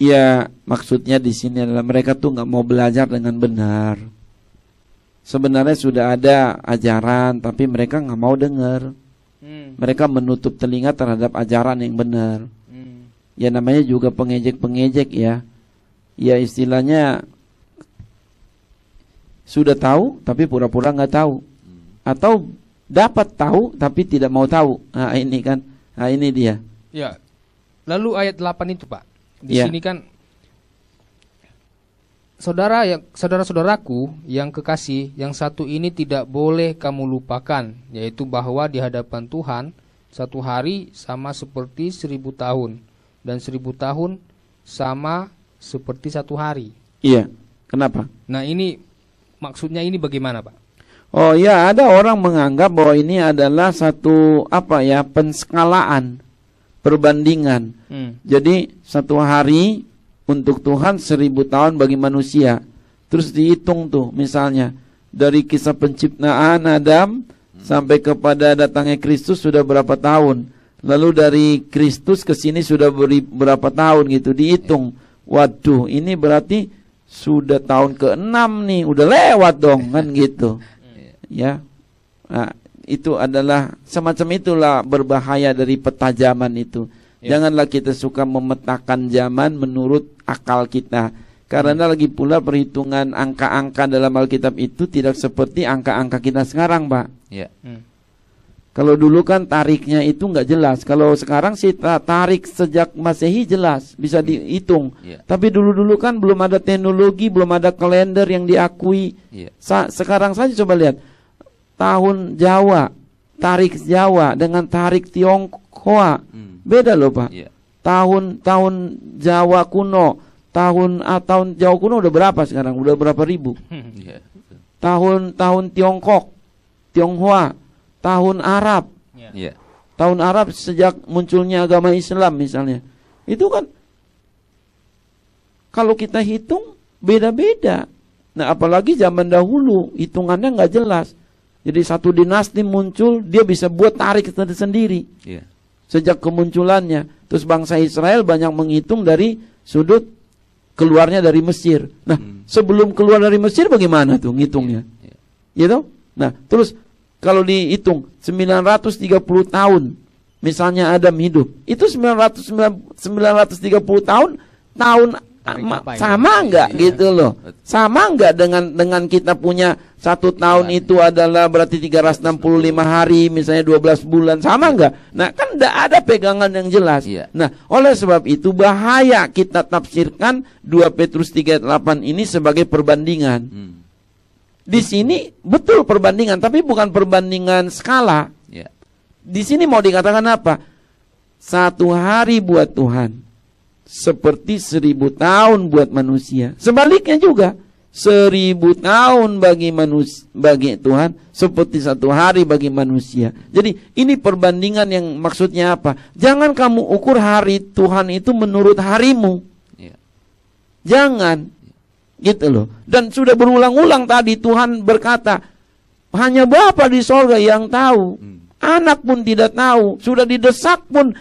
Ya, maksudnya di sini adalah mereka tuh nggak mau belajar dengan benar. Sebenarnya sudah ada ajaran, tapi mereka nggak mau dengar. Mereka menutup telinga terhadap ajaran yang benar. Ya namanya juga pengejek-pengejek ya. Ya istilahnya sudah tahu tapi pura-pura nggak tahu. Atau dapat tahu tapi tidak mau tahu. Nah ini kan, nah ini dia. Ya. Lalu ayat 8 itu Pak. Di Ya. sini kan saudara-saudaraku yang kekasih, yang satu ini tidak boleh kamu lupakan, yaitu bahwa di hadapan Tuhan satu hari sama seperti 1000 tahun, dan 1000 tahun sama seperti satu hari. Iya. Kenapa? Nah ini maksudnya ini bagaimana Pak? Oh ya, ada orang menganggap bahwa ini adalah satu penskalaan, perbandingan. Jadi satu hari untuk Tuhan 1000 tahun bagi manusia. Terus dihitung tuh misalnya dari kisah penciptaan Adam sampai kepada datangnya Kristus sudah berapa tahun. Lalu dari Kristus ke sini sudah berapa tahun gitu, dihitung. Waduh, ini berarti sudah tahun ke-6 nih, udah lewat dong kan gitu. Ya. Nah, itu adalah semacam itulah berbahaya dari peta zaman itu. Janganlah kita suka memetakan zaman menurut akal kita. Karena lagi pula perhitungan angka-angka dalam Alkitab itu tidak seperti angka-angka kita sekarang, Pak. Ya. Kalau dulu kan tariknya itu nggak jelas. Kalau sekarang sih tarik sejak Masehi jelas, bisa dihitung. Tapi dulu-dulu kan belum ada teknologi, belum ada kalender yang diakui. Sekarang saja coba lihat tahun Jawa, tarik Jawa dengan tarik Tionghoa, beda loh Pak. Tahun Jawa kuno, tahun Jawa kuno udah berapa sekarang? Udah berapa ribu? Tahun Tiongkok, Tionghoa, tahun Arab. Tahun Arab sejak munculnya agama Islam misalnya. Itu kan kalau kita hitung beda-beda. Nah, apalagi zaman dahulu hitungannya nggak jelas. Jadi satu dinasti muncul, dia bisa buat tarik sendiri. Sejak kemunculannya. Terus bangsa Israel banyak menghitung dari sudut keluarnya dari Mesir. Nah, sebelum keluar dari Mesir bagaimana tuh ngitungnya? Gitu? Nah, terus kalau dihitung 930 tahun misalnya Adam hidup, itu 930 tahun sama enggak gitu loh. Sama enggak dengan kita punya 1 tahun itu adalah berarti 365 hari, misalnya 12 bulan, sama enggak? Nah, kan enggak ada pegangan yang jelas. Nah, oleh sebab itu bahaya kita tafsirkan 2 Petrus 3:8 ini sebagai perbandingan. Di sini betul perbandingan, tapi bukan perbandingan skala. Di sini mau dikatakan apa? 1 hari buat Tuhan seperti 1000 tahun buat manusia. Sebaliknya juga 1000 tahun bagi Tuhan seperti 1 hari bagi manusia. Jadi ini perbandingan yang maksudnya apa? Jangan kamu ukur hari Tuhan itu menurut harimu. Jangan. Gitu loh. Dan sudah berulang-ulang tadi Tuhan berkata, hanya Bapa di sorga yang tahu. Anak pun tidak tahu. Sudah didesak pun.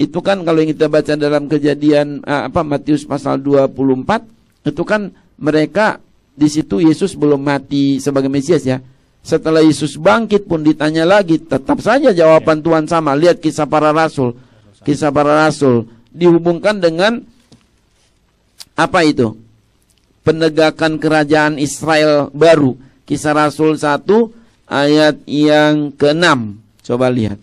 Itu kan kalau yang kita baca dalam Kejadian Matius pasal 24, itu kan mereka di situ Yesus belum mati sebagai Mesias ya. Setelah Yesus bangkit pun ditanya lagi, tetap saja jawaban Tuhan sama. Lihat kisah para rasul. Kisah para rasul dihubungkan dengan apa itu? Penegakan kerajaan Israel baru. Kisah Rasul 1 ayat yang ke-6. Coba lihat.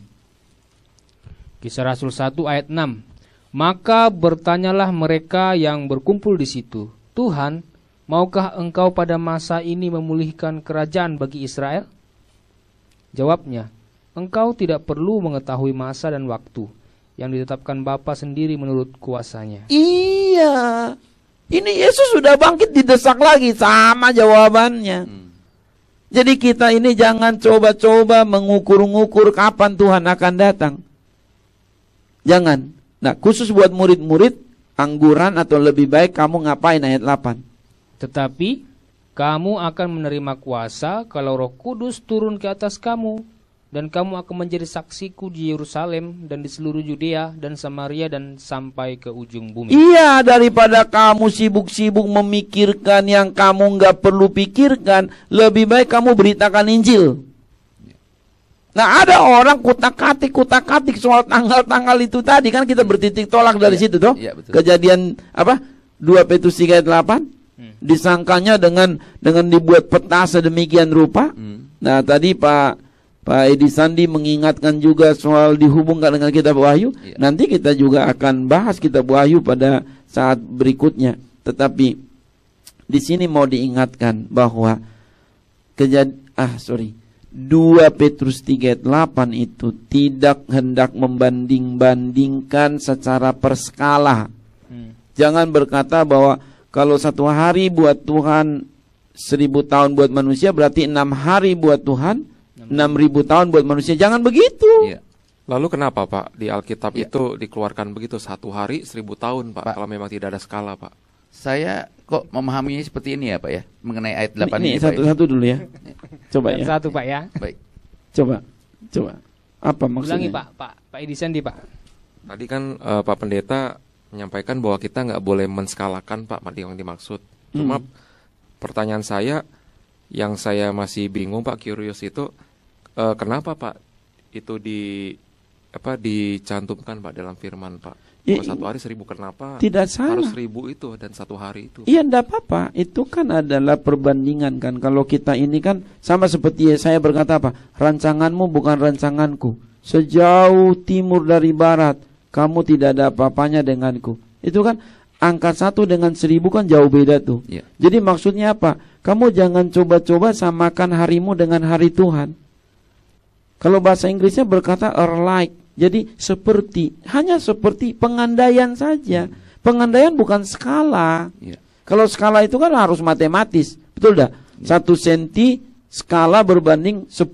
Kisah Rasul 1 ayat 6. Maka bertanyalah mereka yang berkumpul di situ, Tuhan, maukah engkau pada masa ini memulihkan kerajaan bagi Israel? Jawabnya, engkau tidak perlu mengetahui masa dan waktu yang ditetapkan Bapa sendiri menurut kuasanya. Iya. Ini Yesus sudah bangkit, didesak lagi, sama jawabannya. Jadi kita ini jangan coba-coba mengukur-ngukur kapan Tuhan akan datang. Jangan. Nah, khusus buat murid-murid, angguran atau lebih baik kamu ngapain ayat 8. Tetapi kamu akan menerima kuasa kalau Roh Kudus turun ke atas kamu, Dan kamu akan menjadi saksiku di Yerusalem dan di seluruh Yudea dan Samaria dan sampai ke ujung bumi. Iya, daripada kamu sibuk-sibuk memikirkan yang kamu nggak perlu pikirkan, lebih baik kamu beritakan Injil. Nah, ada orang kutak-katik soal tanggal-tanggal itu tadi, kan kita bertitik tolak dari situ toh. Iya, betul. Kejadian apa? 2 Petrus 3 ayat 8. Disangkanya dengan dibuat peta sedemikian rupa. Nah, tadi Pak Edi Sandi mengingatkan juga soal dihubungkan dengan kitab Wahyu. Iya. Nanti kita juga akan bahas kitab Wahyu pada saat berikutnya. Tetapi di sini mau diingatkan bahwa 2 Petrus 3 ayat 8 itu tidak hendak membanding-bandingkan secara perskala. Jangan berkata bahwa kalau 1 hari buat Tuhan 1000 tahun buat manusia, berarti 6 hari buat Tuhan 6.000 tahun buat manusia. Jangan begitu. Iya. Lalu kenapa Pak di Alkitab Ya. itu dikeluarkan begitu 1 hari 1000 tahun Pak, Pak. kalau memang tidak ada skala Pak? Saya kok memahaminya seperti ini ya Pak ya, mengenai ayat 8 Ini ini Pak. satu-satu dulu ya. Coba ya. Satu Pak ya. Baik. Coba. Apa maksudnya? Ulangi Pak Edi Sandi Pak. Tadi kan Pak Pendeta menyampaikan bahwa kita nggak boleh menskalakan Pak yang dimaksud. Cuma pertanyaan saya yang saya masih bingung Pak, curious itu kenapa Pak itu dicantumkan Pak dalam firman Pak? Ya, Kalau 1 hari 1000 kenapa tidak salah. harus 1000 itu dan 1 hari itu? Iya, enggak apa-apa. Itu kan adalah perbandingan kan. Kalau kita ini kan sama seperti saya berkata apa? Rancanganmu bukan rancanganku. Sejauh timur dari barat, kamu tidak ada apa-apanya denganku. Itu kan angka 1 dengan 1000 kan jauh beda tuh. Iya. Jadi maksudnya apa? Kamu jangan coba-coba samakan harimu dengan hari Tuhan. Kalau bahasa Inggrisnya berkata like. Jadi seperti, hanya seperti pengandaian saja. Pengandaian bukan skala. Iya. Kalau skala itu kan harus matematis. Betul dah? 1 senti skala berbanding 10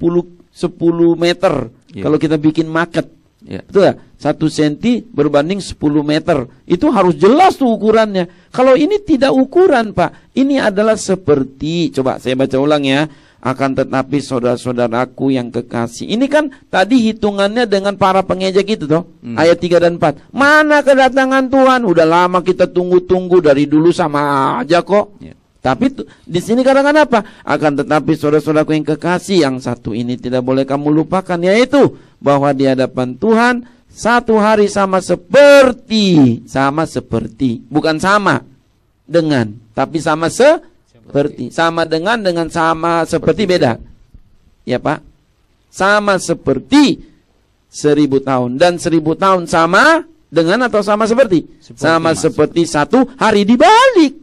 meter. Iya. Kalau kita bikin market. Iya. Betul dah? 1 senti berbanding 10 meter. Itu harus jelas tuh ukurannya. Kalau ini tidak ukuran Pak. Ini adalah seperti, coba saya baca ulang ya. Akan tetapi saudara-saudaraku yang kekasih. Ini kan tadi hitungannya dengan para pengejek itu toh. Ayat 3 dan 4. Mana kedatangan Tuhan? Udah lama kita tunggu-tunggu, dari dulu sama aja kok. Ya. Tapi di sini katakan apa? Akan tetapi saudara-saudaraku yang kekasih, yang satu ini tidak boleh kamu lupakan, yaitu bahwa di hadapan Tuhan 1 hari sama seperti, bukan sama dengan, tapi sama seperti, sama dengan sama seperti beda. Ya Pak, sama seperti 1000 tahun, dan 1000 tahun sama dengan atau sama seperti? Sama seperti 1 hari dibalik.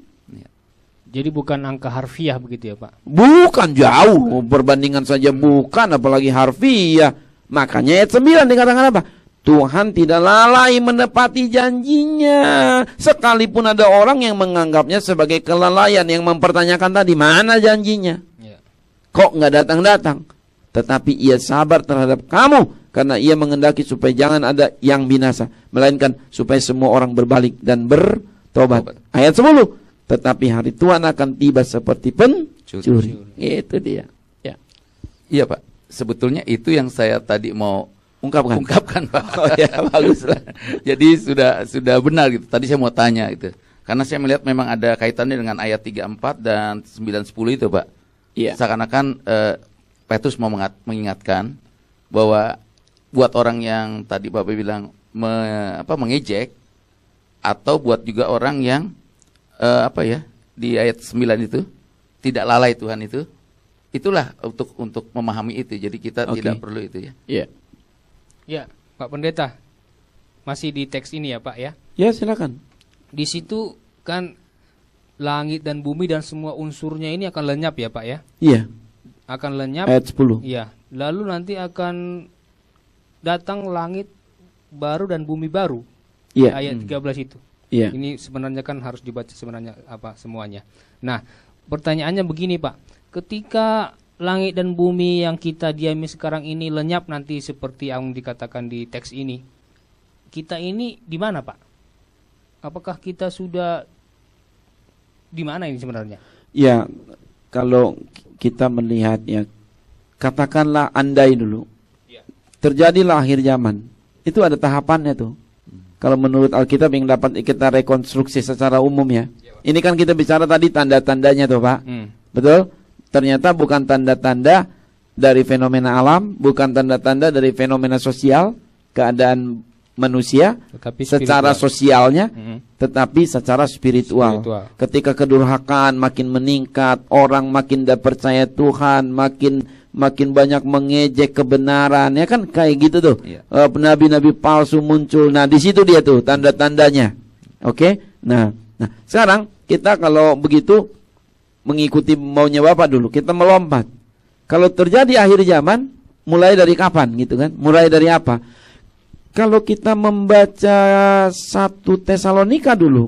Jadi bukan angka harfiah begitu ya Pak? Bukan, jauh perbandingan saja bukan, apalagi harfiah. Makanya ayat 9 dikatakan apa? Tuhan tidak lalai menepati janjinya. Sekalipun ada orang yang menganggapnya sebagai kelalaian, yang mempertanyakan tadi, mana janjinya? Ya. Kok nggak datang-datang? Tetapi ia sabar terhadap kamu, karena ia mengendaki supaya jangan ada yang binasa, melainkan supaya semua orang berbalik dan bertobat. Ayat 10. Tetapi hari Tuhan akan tiba seperti pencuri. Itu dia. Ya. Iya Pak. Sebetulnya itu yang saya tadi mau Ungkapkan Pak. Oh ya, bagus lah. Jadi sudah benar gitu. Tadi saya mau tanya gitu. Karena saya melihat memang ada kaitannya dengan ayat 34 dan 9 10 itu, Pak. Iya. Seakan-akan Petrus mau mengingatkan bahwa buat orang yang tadi Bapak bilang mengejek, atau buat juga orang yang di ayat 9 itu tidak lalai Tuhan itu. Itulah untuk memahami itu. Jadi kita tidak perlu itu ya. Iya. Ya, Pak Pendeta, masih di teks ini ya Pak ya? Ya, silakan. Di situ kan langit dan bumi dan semua unsurnya ini akan lenyap ya Pak ya? Iya. Akan lenyap. Ayat 10. Iya. Lalu nanti akan datang langit baru dan bumi baru. Iya. Ayat 13 itu. Iya. Ini sebenarnya kan harus dibaca sebenarnya semuanya. Nah, pertanyaannya begini Pak. Ketika langit dan bumi yang kita diami sekarang ini lenyap nanti seperti yang dikatakan di teks ini, kita ini di mana Pak? Apakah kita sudah di mana ini sebenarnya? Ya, kalau kita melihat ya, katakanlah andai dulu, terjadilah akhir zaman. Itu ada tahapannya tuh. Kalau menurut Alkitab yang dapat kita rekonstruksi secara umum ya. Ini kan kita bicara tadi tanda-tandanya tuh Pak. Betul? Ternyata bukan tanda-tanda dari fenomena alam, bukan tanda-tanda dari fenomena sosial, keadaan manusia, Tetapi secara spiritual. sosialnya, tetapi secara spiritual. Ketika kedurhakaan makin meningkat, orang makin tidak percaya Tuhan, makin banyak mengejek kebenaran, ya kan kayak gitu tuh. Nabi-nabi palsu muncul. Nah, di situ dia tuh tanda-tandanya. Oke? Nah, sekarang kita kalau begitu mengikuti maunya Bapak dulu, kita melompat. Kalau terjadi akhir zaman, mulai dari kapan gitu kan? Mulai dari apa? Kalau kita membaca 1 Tesalonika dulu,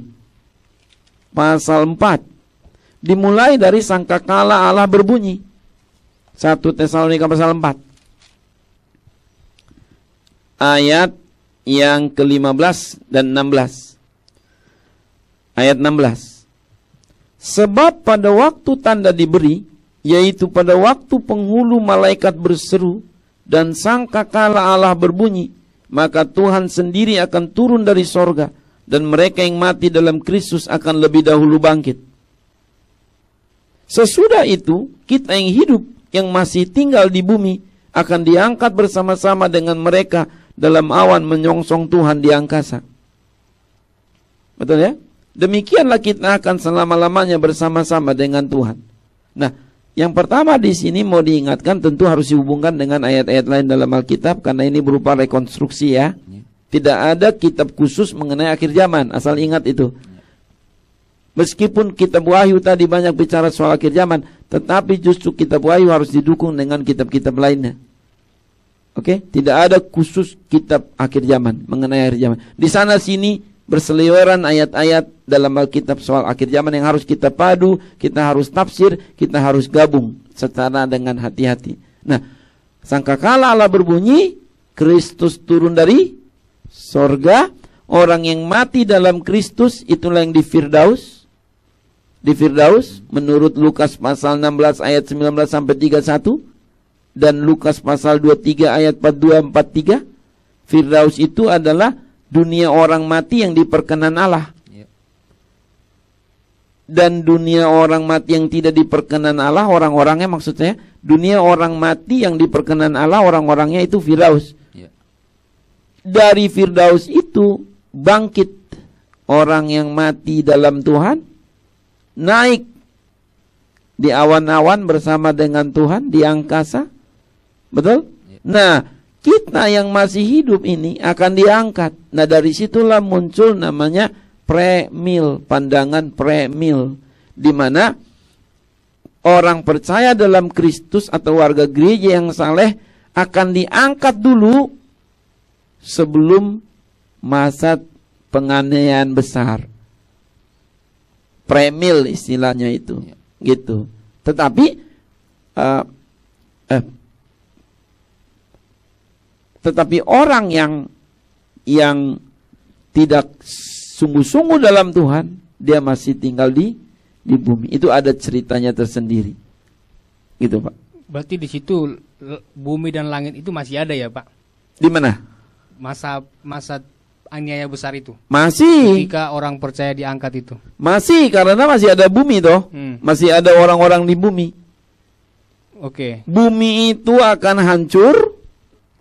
pasal 4, dimulai dari sangkakala Allah berbunyi. 1 Tesalonika pasal 4, ayat yang ke-15 dan 16. Ayat 16. Sebab pada waktu tanda diberi, yaitu pada waktu penghulu malaikat berseru dan sangkakala Allah berbunyi, maka Tuhan sendiri akan turun dari sorga, dan mereka yang mati dalam Kristus akan lebih dahulu bangkit. Sesudah itu, kita yang hidup, yang masih tinggal di bumi, akan diangkat bersama-sama dengan mereka dalam awan menyongsong Tuhan di angkasa. Betul ya? Demikianlah kita akan selama-lamanya bersama-sama dengan Tuhan. Nah, yang pertama di sini mau diingatkan, tentu harus dihubungkan dengan ayat-ayat lain dalam Alkitab, karena ini berupa rekonstruksi ya. Tidak ada kitab khusus mengenai akhir zaman, asal ingat itu. Meskipun kitab Wahyu tadi banyak bicara soal akhir zaman, tetapi justru kitab Wahyu harus didukung dengan kitab-kitab lainnya. Oke? Tidak ada khusus kitab akhir zaman, mengenai akhir zaman. Di sana sini berseliweran ayat-ayat dalam Alkitab soal akhir zaman yang harus kita padu, kita harus tafsir, kita harus gabung secara dengan hati-hati. Nah, sangkakala Allah berbunyi, Kristus turun dari sorga, orang yang mati dalam Kristus itulah yang di Firdaus. Di Firdaus menurut Lukas pasal 16 ayat 19 sampai 31 dan Lukas pasal 23 ayat 42 43. Firdaus itu adalah dunia orang mati yang diperkenan Allah. Dan dunia orang mati yang tidak diperkenan Allah, orang-orangnya maksudnya, dunia orang mati yang diperkenan Allah, orang-orangnya itu Firdaus. Dari Firdaus itu bangkit orang yang mati dalam Tuhan, naik di awan-awan bersama dengan Tuhan di angkasa. Betul? Nah, kita yang masih hidup ini akan diangkat. Nah, dari situlah muncul namanya premil, pandangan premil, di mana orang percaya dalam Kristus atau warga gereja yang saleh akan diangkat dulu sebelum masa penganiayaan besar. Premil istilahnya itu, gitu. Tetapi orang yang tidak sungguh-sungguh dalam Tuhan, dia masih tinggal di bumi. Itu ada ceritanya tersendiri. Gitu, Pak. Berarti di situ bumi dan langit itu masih ada ya, Pak? Di mana? Masa aniaya besar itu. Masih. Ketika orang percaya diangkat itu. Masih, karena masih ada bumi toh. Masih ada orang-orang di bumi. Oke. Bumi itu akan hancur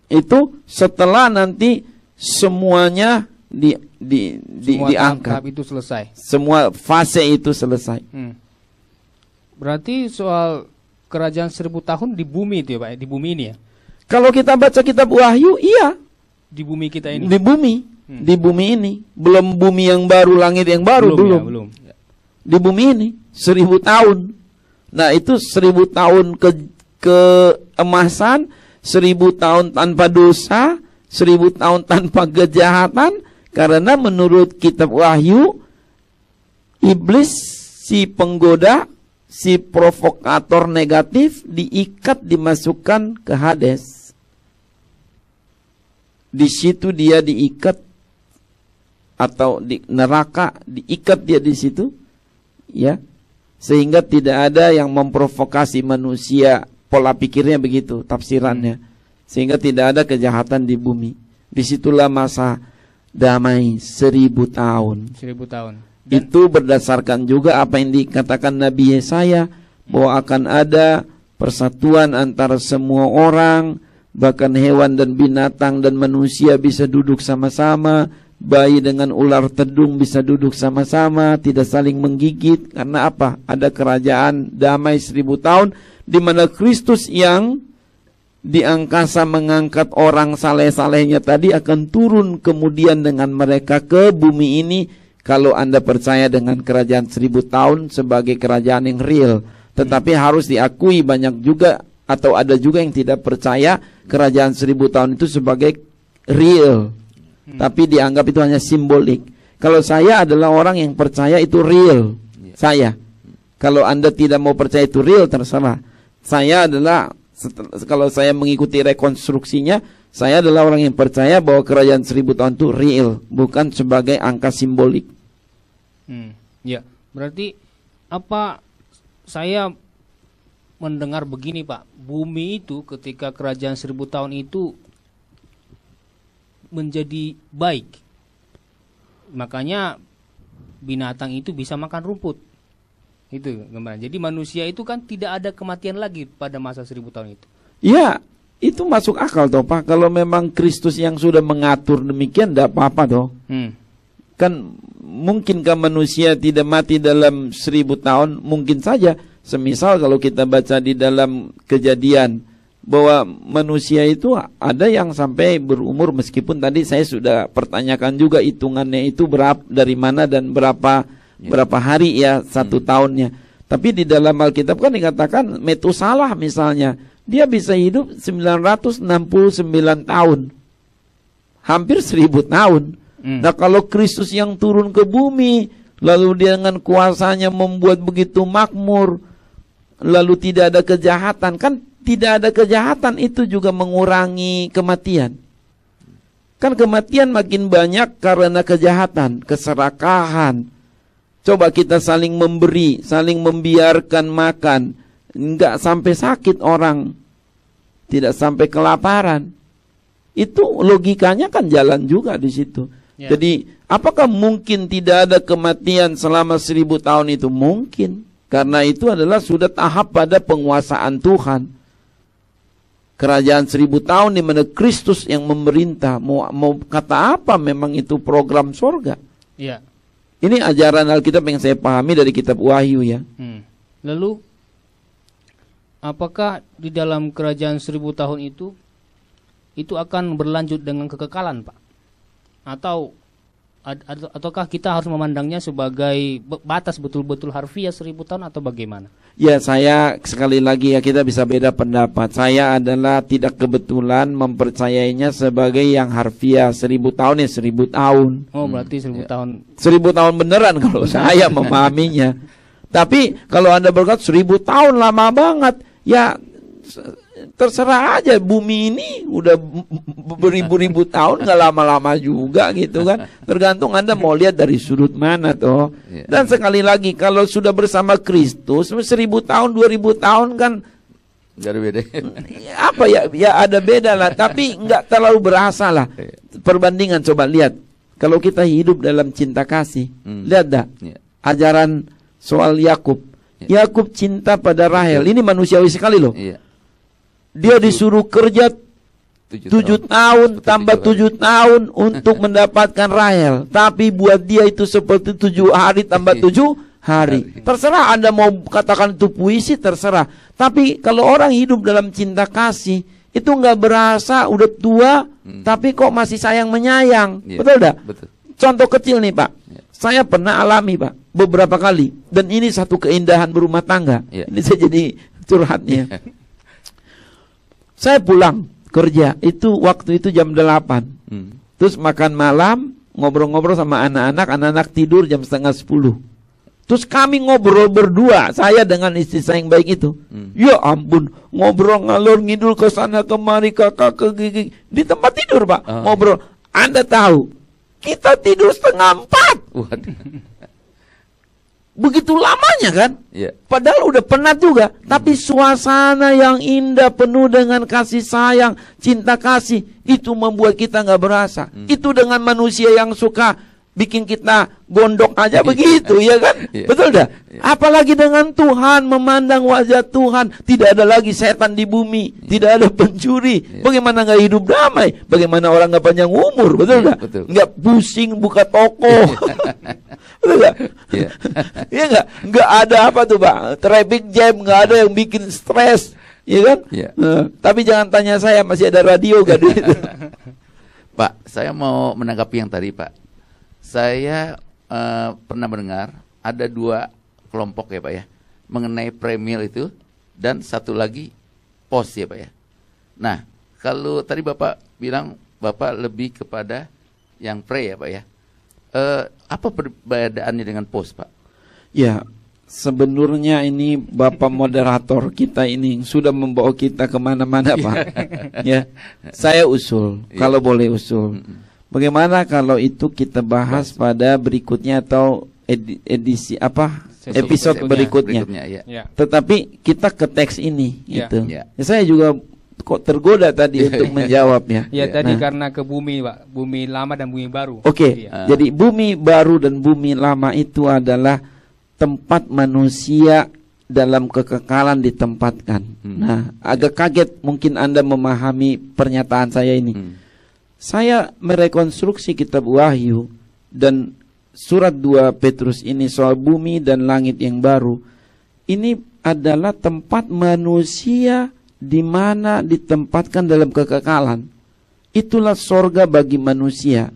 itu setelah nanti semuanya diangkat. Tahap itu selesai. Semua fase itu selesai. Berarti soal kerajaan 1000 tahun di bumi itu ya, Pak? Di bumi ini ya? Kalau kita baca kitab Wahyu, iya. Di bumi kita ini? Di bumi. Di bumi ini. Belum bumi yang baru, langit yang baru. Belum. Ya, belum. Di bumi ini. 1000 tahun. Nah, itu 1000 tahun keemasan, 1000 tahun tanpa dosa, 1000 tahun tanpa kejahatan. Karena menurut kitab Wahyu, iblis, si penggoda, si provokator negatif diikat, dimasukkan ke Hades. Di situ dia diikat, atau di neraka diikat dia di situ, ya, sehingga tidak ada yang memprovokasi manusia. Pola pikirnya begitu, tafsirannya. sehingga tidak ada kejahatan di bumi. Disitulah masa damai 1000 tahun. 1000 tahun. Itu berdasarkan juga apa yang dikatakan Nabi Yesaya, bahwa akan ada persatuan antara semua orang, bahkan hewan dan binatang dan manusia bisa duduk sama-sama, bayi dengan ular tedung bisa duduk sama-sama, tidak saling menggigit. Karena apa? Ada kerajaan damai 1000 tahun, di mana Kristus yang di angkasa mengangkat orang saleh-salehnya tadi akan turun kemudian dengan mereka ke bumi ini. Kalau Anda percaya dengan kerajaan 1000 tahun sebagai kerajaan yang real. Tetapi harus diakui banyak juga, atau ada juga yang tidak percaya kerajaan 1000 tahun itu sebagai real, tapi dianggap itu hanya simbolik. Kalau saya adalah orang yang percaya itu real. Saya, kalau Anda tidak mau percaya itu real, terserah. Saya adalah, kalau saya mengikuti rekonstruksinya, saya adalah orang yang percaya bahwa kerajaan 1000 tahun itu real, bukan sebagai angka simbolik. Ya, berarti apa, saya mendengar begini Pak, bumi itu ketika kerajaan 1000 tahun itu menjadi baik, makanya binatang itu bisa makan rumput. Itu gambaran. Jadi manusia itu kan tidak ada kematian lagi pada masa 1000 tahun itu. Ya, itu masuk akal toh Pak. Kalau memang Kristus yang sudah mengatur demikian, tidak apa-apa toh. Kan mungkinkah manusia tidak mati dalam 1000 tahun? Mungkin saja. Semisal kalau kita baca di dalam Kejadian, bahwa manusia itu ada yang sampai berumur, meskipun tadi saya sudah pertanyakan juga hitungannya itu berapa, dari mana dan berapa hari ya satu tahunnya. Tapi di dalam Alkitab kan dikatakan Metusalah misalnya, dia bisa hidup 969 tahun, hampir 1000 tahun. Nah kalau Kristus yang turun ke bumi, lalu dia dengan kuasanya membuat begitu makmur, lalu tidak ada kejahatan, kan tidak ada kejahatan itu juga mengurangi kematian. Kan kematian makin banyak karena kejahatan, keserakahan. Coba kita saling memberi, saling membiarkan makan, enggak sampai sakit orang, tidak sampai kelaparan. Itu logikanya kan jalan juga di situ. Jadi apakah mungkin tidak ada kematian selama 1000 tahun itu? Mungkin, karena itu adalah sudah tahap pada penguasaan Tuhan. Kerajaan 1000 tahun di mana Kristus yang memerintah. Mau kata apa, memang itu program surga. Ya. Ini ajaran Alkitab yang saya pahami dari kitab Wahyu ya. Lalu apakah di dalam kerajaan 1000 tahun itu akan berlanjut dengan kekekalan Pak? Ataukah kita harus memandangnya sebagai batas betul-betul harfiah 1000 tahun atau bagaimana? Ya, saya sekali lagi ya, kita bisa beda pendapat. Saya adalah tidak kebetulan mempercayainya sebagai yang harfiah 1000 tahun ya 1000 tahun. Oh, berarti 1000 tahun. 1000 tahun beneran kalau saya memahaminya. Tapi kalau Anda berkata 1000 tahun lama banget, ya terserah aja, bumi ini udah beribu-ribu tahun, nggak lama-lama juga gitu kan. Tergantung Anda mau lihat dari sudut mana toh. Dan sekali lagi, kalau sudah bersama Kristus 1000 tahun 2000 tahun kan nggak ada beda. Apa ya? Ya ada beda lah, tapi nggak terlalu berasa lah. Perbandingan, coba lihat. Kalau kita hidup dalam cinta kasih, lihat dah ajaran soal Yakub. Yakub cinta pada Rahel. Ini manusiawi sekali loh. Dia disuruh kerja 7 tahun tambah 7 tahun untuk mendapatkan Rahel. Tapi buat dia itu seperti 7 hari tambah 7 hari. Terserah Anda mau katakan itu puisi, terserah. Tapi kalau orang hidup dalam cinta kasih, itu nggak berasa udah tua, tapi kok masih sayang menyayang. Betul dah? Betul. Contoh kecil nih Pak. Saya pernah alami Pak beberapa kali. Dan ini satu keindahan berumah tangga. Ini saya jadi curhatnya. Saya pulang kerja, itu waktu itu jam 8. Terus makan malam, ngobrol-ngobrol sama anak-anak tidur jam setengah 10. Terus kami ngobrol berdua, saya dengan istri saya yang baik itu. Ya ampun, ngobrol ngalor ngidul ke sana kemari, kakak ke gigi. Di tempat tidur Pak, ngobrol. Anda tahu, kita tidur 3:30. begitu lamanya kan? Iya. Padahal udah penat juga, tapi suasana yang indah penuh dengan kasih sayang, cinta kasih, itu membuat kita nggak berasa. Itu dengan manusia yang suka bikin kita gondok aja begitu, ya kan? Iya. Betul dah? Apalagi dengan Tuhan, memandang wajah Tuhan, tidak ada lagi setan di bumi, tidak ada pencuri. Bagaimana nggak hidup damai? Bagaimana orang nggak panjang umur? Betul dah? Betul. Nggak pusing buka toko. Betul nggak? Iya. Iya nggak? Nggak ada apa tuh, Pak? Traffic jam, nggak ada yang bikin stres, ya kan? Iya. Tapi jangan tanya saya, masih ada radio kan? Pak, saya mau menanggapi yang tadi, Pak. Saya pernah mendengar ada 2 kelompok ya, Pak ya, mengenai premil itu, dan satu lagi pos ya, Pak ya. Nah, kalau tadi Bapak bilang Bapak lebih kepada yang pre ya, Pak ya. Apa perbedaannya dengan pos, Pak? Ya, sebenarnya ini Bapak moderator kita ini sudah membawa kita kemana-mana, Pak. Ya, saya usul, kalau boleh usul. Bagaimana kalau itu kita bahas pada berikutnya atau edisi apa? Episode berikutnya. Ya. Tetapi kita ke teks ini, Ya. gitu. Ya. Ya, saya juga kok tergoda tadi untuk menjawabnya. Ya, Iya. tadi Nah. karena ke bumi, Pak, bumi lama dan bumi baru. Oke, Iya. jadi bumi baru dan bumi lama itu adalah tempat manusia dalam kekekalan ditempatkan. Nah, agak kaget mungkin Anda memahami pernyataan saya ini. Saya merekonstruksi kitab Wahyu dan surat 2 Petrus ini soal bumi dan langit yang baru. Ini adalah tempat manusia di mana ditempatkan dalam kekekalan. Itulah sorga bagi manusia.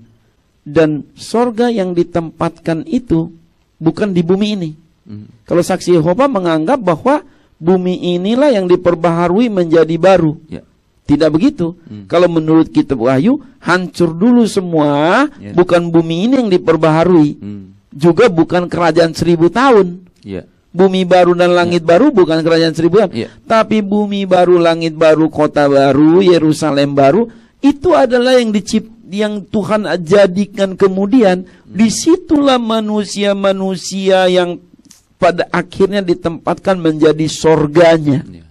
Dan sorga yang ditempatkan itu bukan di bumi ini. Kalau saksi Yehova menganggap bahwa bumi inilah yang diperbaharui menjadi baru. Ya. Tidak begitu. Kalau menurut kitab Wahyu, hancur dulu semua, Ya. bukan bumi ini yang diperbaharui. Juga bukan kerajaan 1000 tahun. Ya. Bumi baru dan langit baru bukan kerajaan 1000 tahun. Ya. Tapi bumi baru, langit baru, kota baru, Yerusalem baru, itu adalah yang Tuhan jadikan kemudian. Disitulah manusia-manusia yang pada akhirnya ditempatkan menjadi sorganya. Ya.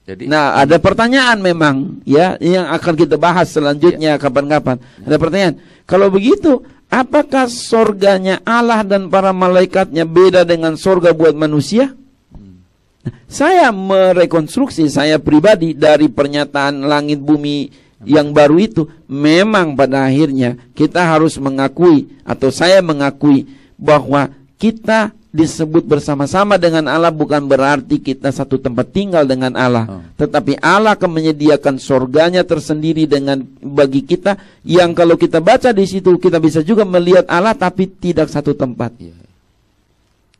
Jadi, Nah, ada pertanyaan memang ya yang akan kita bahas selanjutnya kapan-kapan. Ada pertanyaan. Kalau begitu, apakah sorganya Allah dan para malaikatnya beda dengan sorga buat manusia? Nah, saya merekonstruksi saya pribadi dari pernyataan langit bumi yang baru itu, memang pada akhirnya kita harus mengakui atau saya mengakui bahwa kita disebut bersama-sama dengan Allah bukan berarti kita satu tempat tinggal dengan Allah. Tetapi Allah akan menyediakan sorganya tersendiri dengan bagi kita, yang kalau kita baca di situ kita bisa juga melihat Allah tapi tidak satu tempat. Ya.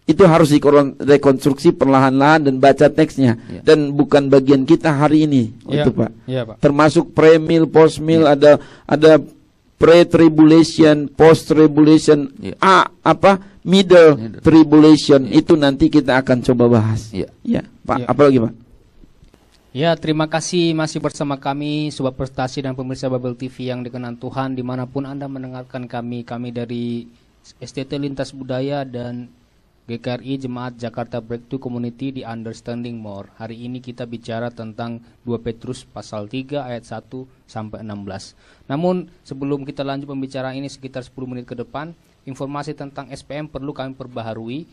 Itu harus direkonstruksi perlahan-lahan dan baca teksnya. Dan bukan bagian kita hari ini. Ya. Itu Pak. Iya, Pak. Termasuk premil, postmil, ada pre-tribulation, post-tribulation, middle tribulation. Itu nanti kita akan coba bahas. Iya. Ya, Pak. Ya. Apa lagi, Pak? Ya, terima kasih masih bersama kami Sobat Prestasi dan pemirsa Babel TV yang dikenan Tuhan dimanapun Anda mendengarkan kami dari STT Lintas Budaya dan GKRI Jemaat Jakarta Breakthrough Community di Understanding More. Hari ini kita bicara tentang 2 Petrus pasal 3 ayat 1 sampai 16. Namun sebelum kita lanjut pembicaraan ini sekitar 10 menit ke depan, informasi tentang SPM perlu kami perbaharui.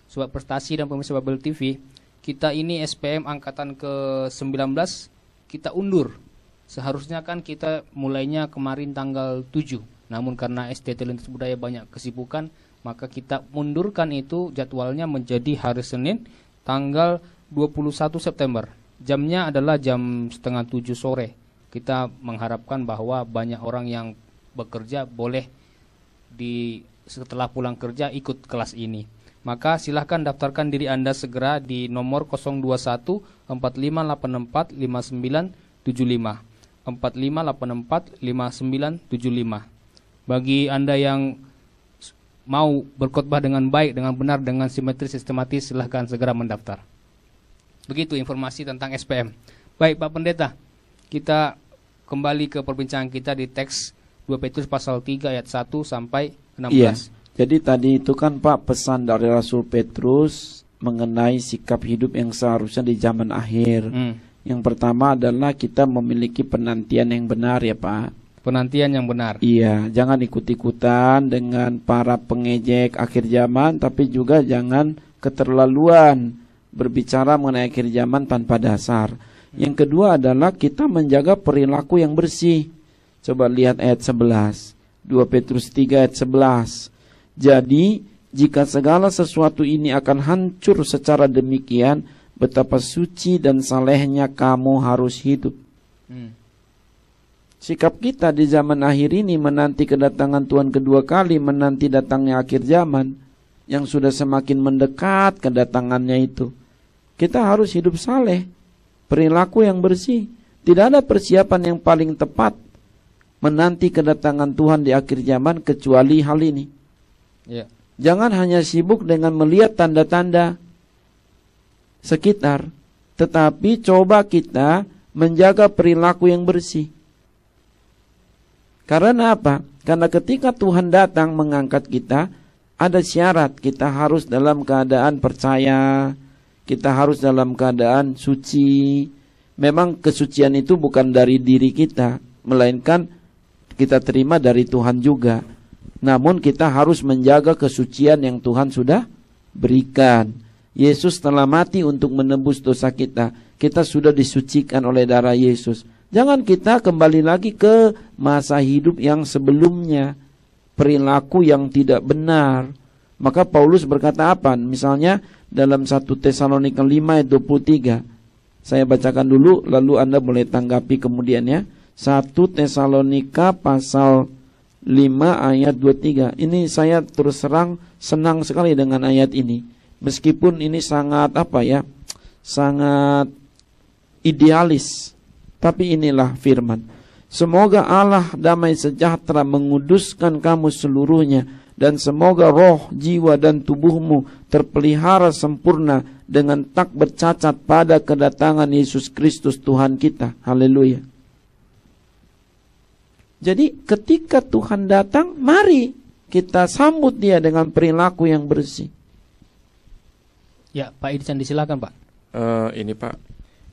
Sobat Prestasi dan pemirsa Babel TV, kita ini SPM angkatan ke-19 kita undur. Seharusnya kan kita mulainya kemarin tanggal 7. Namun karena STT Lintas Budaya banyak kesibukan, maka kita mundurkan itu jadwalnya menjadi hari Senin tanggal 21 September. Jamnya adalah jam 6:30 sore. Kita mengharapkan bahwa banyak orang yang bekerja boleh setelah pulang kerja ikut kelas ini. Maka silahkan daftarkan diri Anda segera di nomor 021 4584 5975 4584 5975. Bagi Anda yang mau berkhotbah dengan baik, dengan benar, dengan simetris sistematis, silahkan segera mendaftar. Begitu informasi tentang SPM. Baik Pak Pendeta, kita kembali ke perbincangan kita di teks 2 Petrus pasal 3 ayat 1 sampai 16. Iya. Jadi tadi itu kan Pak pesan dari Rasul Petrus mengenai sikap hidup yang seharusnya di zaman akhir. Yang pertama adalah kita memiliki penantian yang benar ya Pak. Penantian yang benar. Iya, jangan ikut-ikutan dengan para pengejek akhir zaman, tapi juga jangan keterlaluan berbicara mengenai akhir zaman tanpa dasar. Yang kedua adalah kita menjaga perilaku yang bersih. Coba lihat ayat 11, 2 Petrus 3 ayat 11. Jadi, jika segala sesuatu ini akan hancur secara demikian, betapa suci dan salehnya kamu harus hidup. Sikap kita di zaman akhir ini menanti kedatangan Tuhan kedua kali, menanti datangnya akhir zaman yang sudah semakin mendekat kedatangannya itu. Kita harus hidup saleh, perilaku yang bersih. Tidak ada persiapan yang paling tepat menanti kedatangan Tuhan di akhir zaman kecuali hal ini. Ya. Jangan hanya sibuk dengan melihat tanda-tanda sekitar, tetapi coba kita menjaga perilaku yang bersih. Karena apa? Karena ketika Tuhan datang mengangkat kita, ada syarat, kita harus dalam keadaan percaya, kita harus dalam keadaan suci. Memang kesucian itu bukan dari diri kita, melainkan kita terima dari Tuhan juga. Namun kita harus menjaga kesucian yang Tuhan sudah berikan. Yesus telah mati untuk menebus dosa kita. Kita sudah disucikan oleh darah Yesus. Jangan kita kembali lagi ke masa hidup yang sebelumnya, perilaku yang tidak benar. Maka Paulus berkata apa? Misalnya dalam 1 Tesalonika 5 ayat 23. Saya bacakan dulu lalu Anda boleh tanggapi kemudian ya. 1 Tesalonika pasal 5 ayat 23. Ini saya terus terang senang sekali dengan ayat ini. Meskipun ini sangat sangat idealis, tapi inilah firman. Semoga Allah damai sejahtera menguduskan kamu seluruhnya, dan semoga roh, jiwa dan tubuhmu terpelihara sempurna dengan tak bercacat pada kedatangan Yesus Kristus Tuhan kita. Haleluya. Jadi ketika Tuhan datang, mari kita sambut dia dengan perilaku yang bersih. Ya, Pak Idsan disilakan Pak. Ini Pak,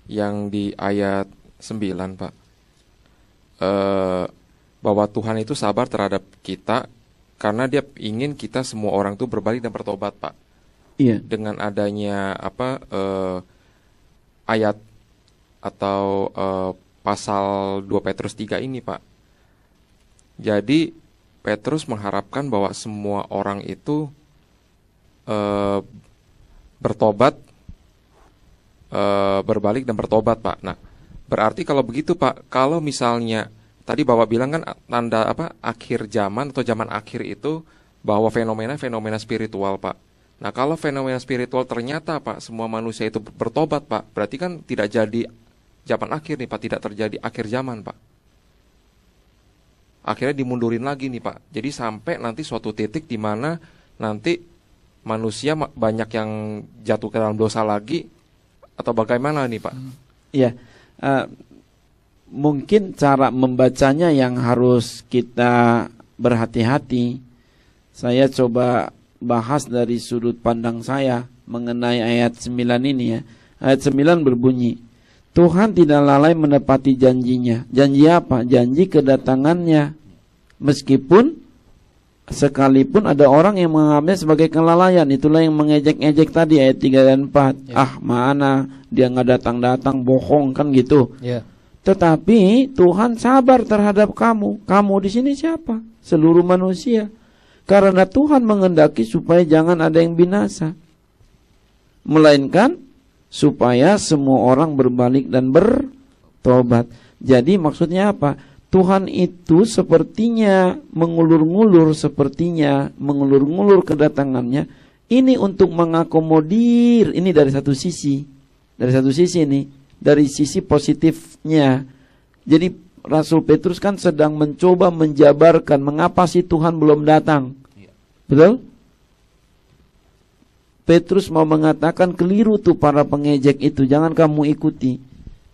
yang di ayat 9 Pak, bahwa Tuhan itu sabar terhadap kita karena dia ingin kita semua orang itu berbalik dan bertobat Pak. Iya. Dengan adanya ayat atau pasal 2 Petrus 3 ini Pak. Jadi Petrus mengharapkan bahwa semua orang itu bertobat, berbalik dan bertobat Pak. Nah, berarti kalau begitu Pak, kalau misalnya tadi Bapak bilang kan tanda akhir zaman atau zaman akhir itu bahwa fenomena spiritual Pak. Nah, kalau fenomena spiritual ternyata Pak semua manusia itu bertobat Pak, berarti kan tidak jadi zaman akhir nih Pak, tidak terjadi akhir zaman Pak. Akhirnya dimundurin lagi nih Pak. Jadi sampai nanti suatu titik di mana nanti manusia banyak yang jatuh ke dalam dosa lagi, atau bagaimana nih Pak? Iya, mungkin cara membacanya yang harus kita berhati-hati. Saya coba bahas dari sudut pandang saya mengenai ayat 9 ini ya. Ayat 9 berbunyi, Tuhan tidak lalai menepati janjinya. Janji apa? Janji kedatangannya. Meskipun sekalipun ada orang yang menganggapnya sebagai kelalaian. Itulah yang mengejek-ejek tadi ayat 3 dan 4 ya. Mana dia gak datang-datang, bohong kan gitu ya. Tetapi Tuhan sabar terhadap kamu. Kamu di sini siapa? Seluruh manusia. Karena Tuhan menghendaki supaya jangan ada yang binasa, melainkan supaya semua orang berbalik dan bertobat. Jadi maksudnya apa? Tuhan itu sepertinya mengulur-ngulur kedatangannya ini untuk mengakomodir. Ini dari satu sisi ini, dari sisi positifnya. Jadi Rasul Petrus kan sedang mencoba menjabarkan mengapa sih Tuhan belum datang. Betul? Petrus mau mengatakan keliru tuh para pengejek itu, jangan kamu ikuti.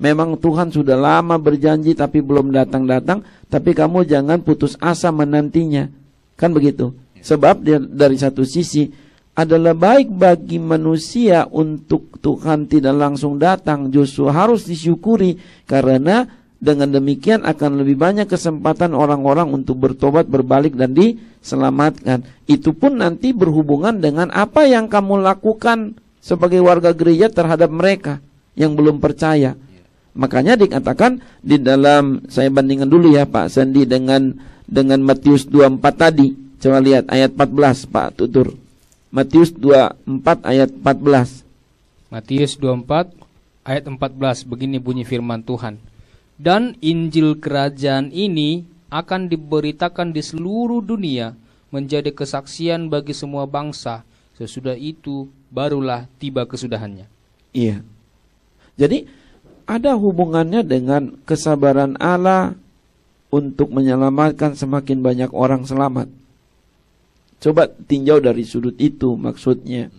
Memang Tuhan sudah lama berjanji tapi belum datang-datang, tapi kamu jangan putus asa menantinya. Kan begitu. Sebab dari satu sisi adalah baik bagi manusia untuk Tuhan tidak langsung datang, justru harus disyukuri, karena dengan demikian akan lebih banyak kesempatan orang-orang untuk bertobat, berbalik dan diselamatkan. Itu pun nanti berhubungan dengan apa yang kamu lakukan sebagai warga gereja terhadap mereka yang belum percaya. Makanya dikatakan di dalam, saya bandingkan dulu ya Pak Sandi dengan Matius 24 tadi. Coba lihat ayat 14 Pak Tutur. Matius 24 ayat 14. Matius 24 ayat 14, begini bunyi firman Tuhan. Dan Injil kerajaan ini akan diberitakan di seluruh dunia menjadi kesaksian bagi semua bangsa. Sesudah itu barulah tiba kesudahannya. Iya. Jadi ada hubungannya dengan kesabaran Allah untuk menyelamatkan semakin banyak orang selamat. Coba tinjau dari sudut itu maksudnya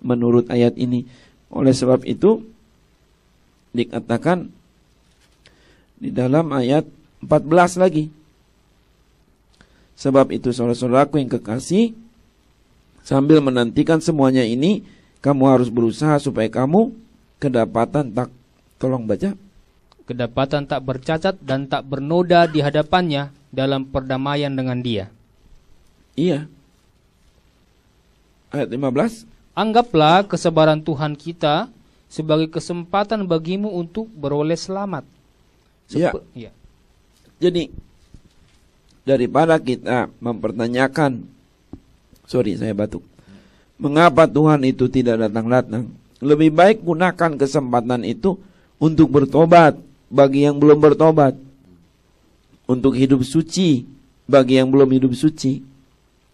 menurut ayat ini. Oleh sebab itu dikatakan di dalam ayat 14 lagi. Sebab itu saudara-saudaraku yang kekasih, sambil menantikan semuanya ini, kamu harus berusaha supaya kamu kedapatan tak, tolong baca, kedapatan tak bercacat dan tak bernoda di hadapannya dalam perdamaian dengan Dia. Iya. Ayat 15. Anggaplah kesabaran Tuhan kita sebagai kesempatan bagimu untuk beroleh selamat. Ya. Jadi daripada kita mempertanyakan, saya batuk, mengapa Tuhan itu tidak datang-datang, lebih baik gunakan kesempatan itu untuk bertobat bagi yang belum bertobat, untuk hidup suci bagi yang belum hidup suci.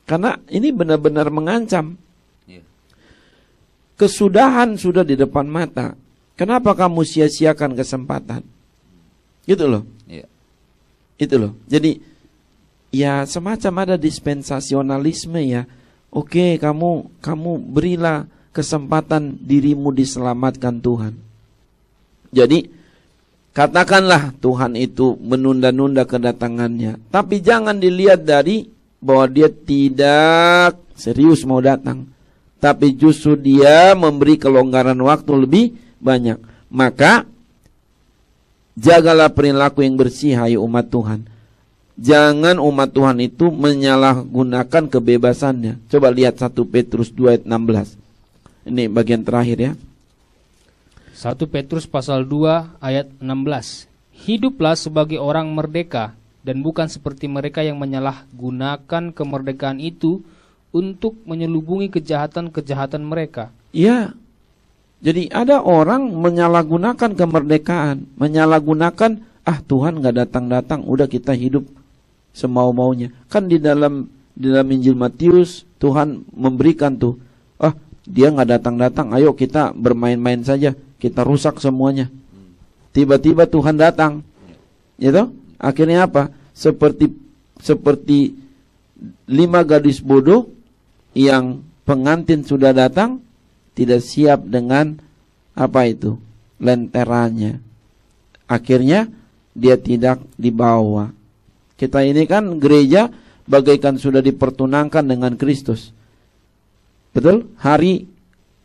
Karena ini benar-benar mengancam. Kesudahan sudah di depan mata. Kenapa kamu sia-siakan kesempatan? Gitu loh. Itu loh. Jadi ya semacam ada dispensasionalisme ya. Oke, kamu berilah kesempatan dirimu diselamatkan Tuhan. Jadi katakanlah Tuhan itu menunda-nunda kedatangannya, tapi jangan dilihat dari bahwa dia tidak serius mau datang, tapi justru dia memberi kelonggaran waktu lebih banyak. Maka jagalah perilaku yang bersih, hai umat Tuhan. Jangan umat Tuhan itu menyalahgunakan kebebasannya. Coba lihat 1 Petrus 2 ayat 16. Ini bagian terakhir ya. 1 Petrus pasal 2 ayat 16. Hiduplah sebagai orang merdeka dan bukan seperti mereka yang menyalahgunakan kemerdekaan itu untuk menyelubungi kejahatan-kejahatan mereka. Iya. Jadi ada orang menyalahgunakan kemerdekaan, menyalahgunakan Tuhan nggak datang-datang, udah kita hidup semau-maunya. Kan di dalam Injil Matius Tuhan memberikan tuh, dia nggak datang-datang, ayo kita bermain-main saja, kita rusak semuanya. Tiba-tiba Tuhan datang, gitu. Akhirnya apa? Seperti 5 gadis bodoh yang pengantin sudah datang, tidak siap dengan lenterannya. Akhirnya dia tidak dibawa. Kita ini kan gereja bagaikan sudah dipertunangkan dengan Kristus. Betul? Hari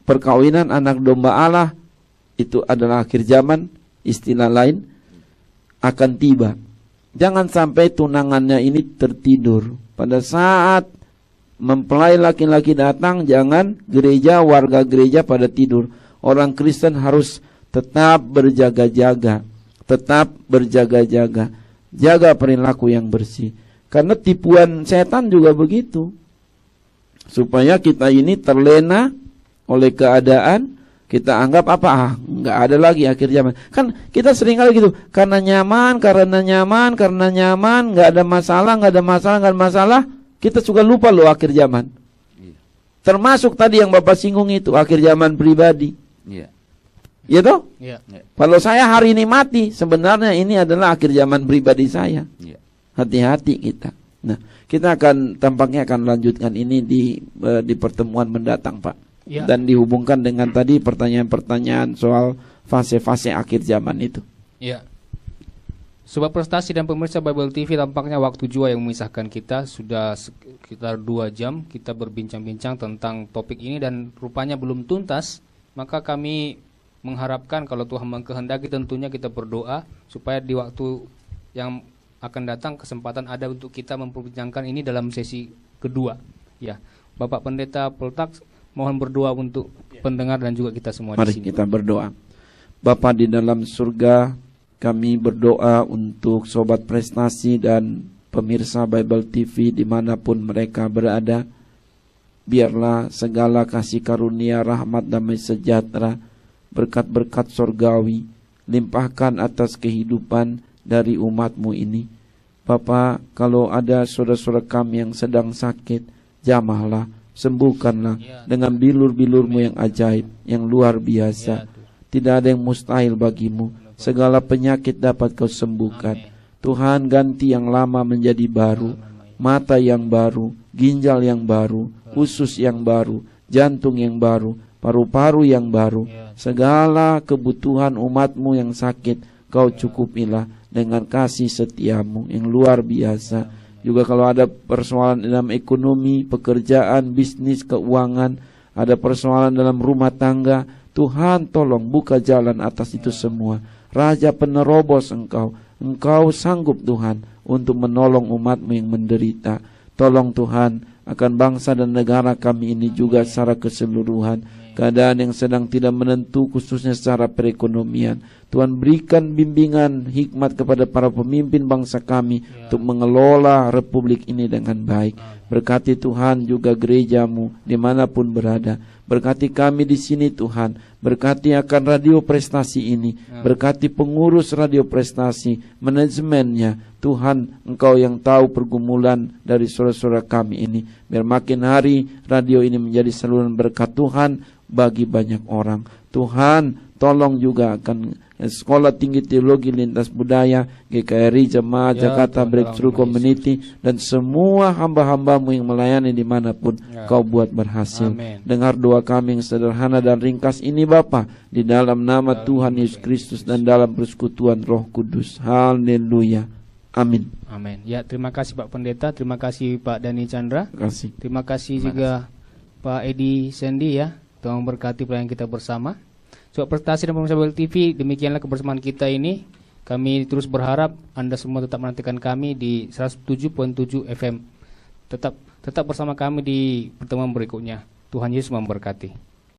perkawinan anak domba Allah itu adalah akhir zaman, istilah lain akan tiba. Jangan sampai tunangannya ini tertidur. Pada saat mempelai laki-laki datang, jangan warga gereja pada tidur. Orang Kristen harus tetap berjaga-jaga. Jaga perilaku yang bersih. Karena tipuan setan juga begitu. Supaya kita ini terlena oleh keadaan, kita anggap nggak ada lagi akhir zaman. Kan kita sering kali gitu, karena nyaman, nggak ada masalah, kita suka lupa loh akhir zaman. Termasuk tadi yang Bapak singgung itu, akhir zaman pribadi. Iya toh? Kalau saya hari ini mati, sebenarnya ini adalah akhir zaman pribadi saya. Hati-hati kita. Nah, kita tampaknya akan lanjutkan ini di pertemuan mendatang, Pak. Dan dihubungkan dengan tadi pertanyaan-pertanyaan soal fase-fase akhir zaman itu. Sobat Prestasi dan pemirsa Bible TV, tampaknya waktu jua yang memisahkan kita. Sudah sekitar 2 jam kita berbincang-bincang tentang topik ini dan rupanya belum tuntas. Maka kami mengharapkan kalau Tuhan mengkehendaki tentunya kita berdoa supaya di waktu yang akan datang kesempatan ada untuk kita memperbincangkan ini dalam sesi kedua. Ya, Bapak Pendeta Peltak, mohon berdoa untuk pendengar dan juga kita semua Mari di sini. kita berdoa. Bapa di dalam surga, kami berdoa untuk Sobat Prestasi dan pemirsa Bible TV dimanapun mereka berada. Biarlah segala kasih karunia, rahmat, damai sejahtera, berkat-berkat surgawi limpahkan atas kehidupan dari umat-Mu ini. Bapa, kalau ada saudara-saudara kami yang sedang sakit, jamahlah, sembuhkanlah dengan bilur-bilur-Mu yang ajaib, yang luar biasa. Tidak ada yang mustahil bagimu. Segala penyakit dapat Kau sembuhkan. Tuhan, ganti yang lama menjadi baru, mata yang baru, ginjal yang baru, usus yang baru, jantung yang baru, paru-paru yang baru. Segala kebutuhan umat-Mu yang sakit Kau cukupilah dengan kasih setia-Mu yang luar biasa. Juga kalau ada persoalan dalam ekonomi, pekerjaan, bisnis, keuangan, ada persoalan dalam rumah tangga, Tuhan tolong buka jalan atas itu semua. Raja penerobos Engkau sanggup Tuhan untuk menolong umat-Mu yang menderita. Tolong Tuhan akan bangsa dan negara kami ini juga secara keseluruhan. Keadaan yang sedang tidak menentu khususnya secara perekonomian, Tuhan berikan bimbingan hikmat kepada para pemimpin bangsa kami untuk mengelola republik ini dengan baik. Berkati Tuhan juga gereja-Mu dimanapun berada. Berkati kami di sini Tuhan. Berkati akan radio prestasi ini. Berkati pengurus radio prestasi, manajemennya. Tuhan, Engkau yang tahu pergumulan dari saudara-saudara kami ini. Biar makin hari radio ini menjadi saluran berkat Tuhan bagi banyak orang. Tuhan, tolong juga akan Sekolah Tinggi Teologi Lintas Budaya, GKRI Jemaat Jakarta Breakthrough Community, dan semua hamba-hamba-Mu yang melayani dimanapun Kau buat berhasil. Dengar doa kami yang sederhana dan ringkas ini Bapa, di dalam nama Tuhan Yesus Kristus dan dalam persekutuan Roh Kudus. Haleluya. Amin. Amin. Ya, terima kasih Pak Pendeta, terima kasih Pak Dani Chandra. Terima kasih juga Pak Edi Sandy ya. Tuhan memberkati pelayanan kita bersama. Sobat Prestasi dan pemirsa Bible TV, demikianlah kebersamaan kita ini. Kami terus berharap Anda semua tetap menantikan kami di 107.7 FM. Tetap bersama kami di pertemuan berikutnya. Tuhan Yesus memberkati.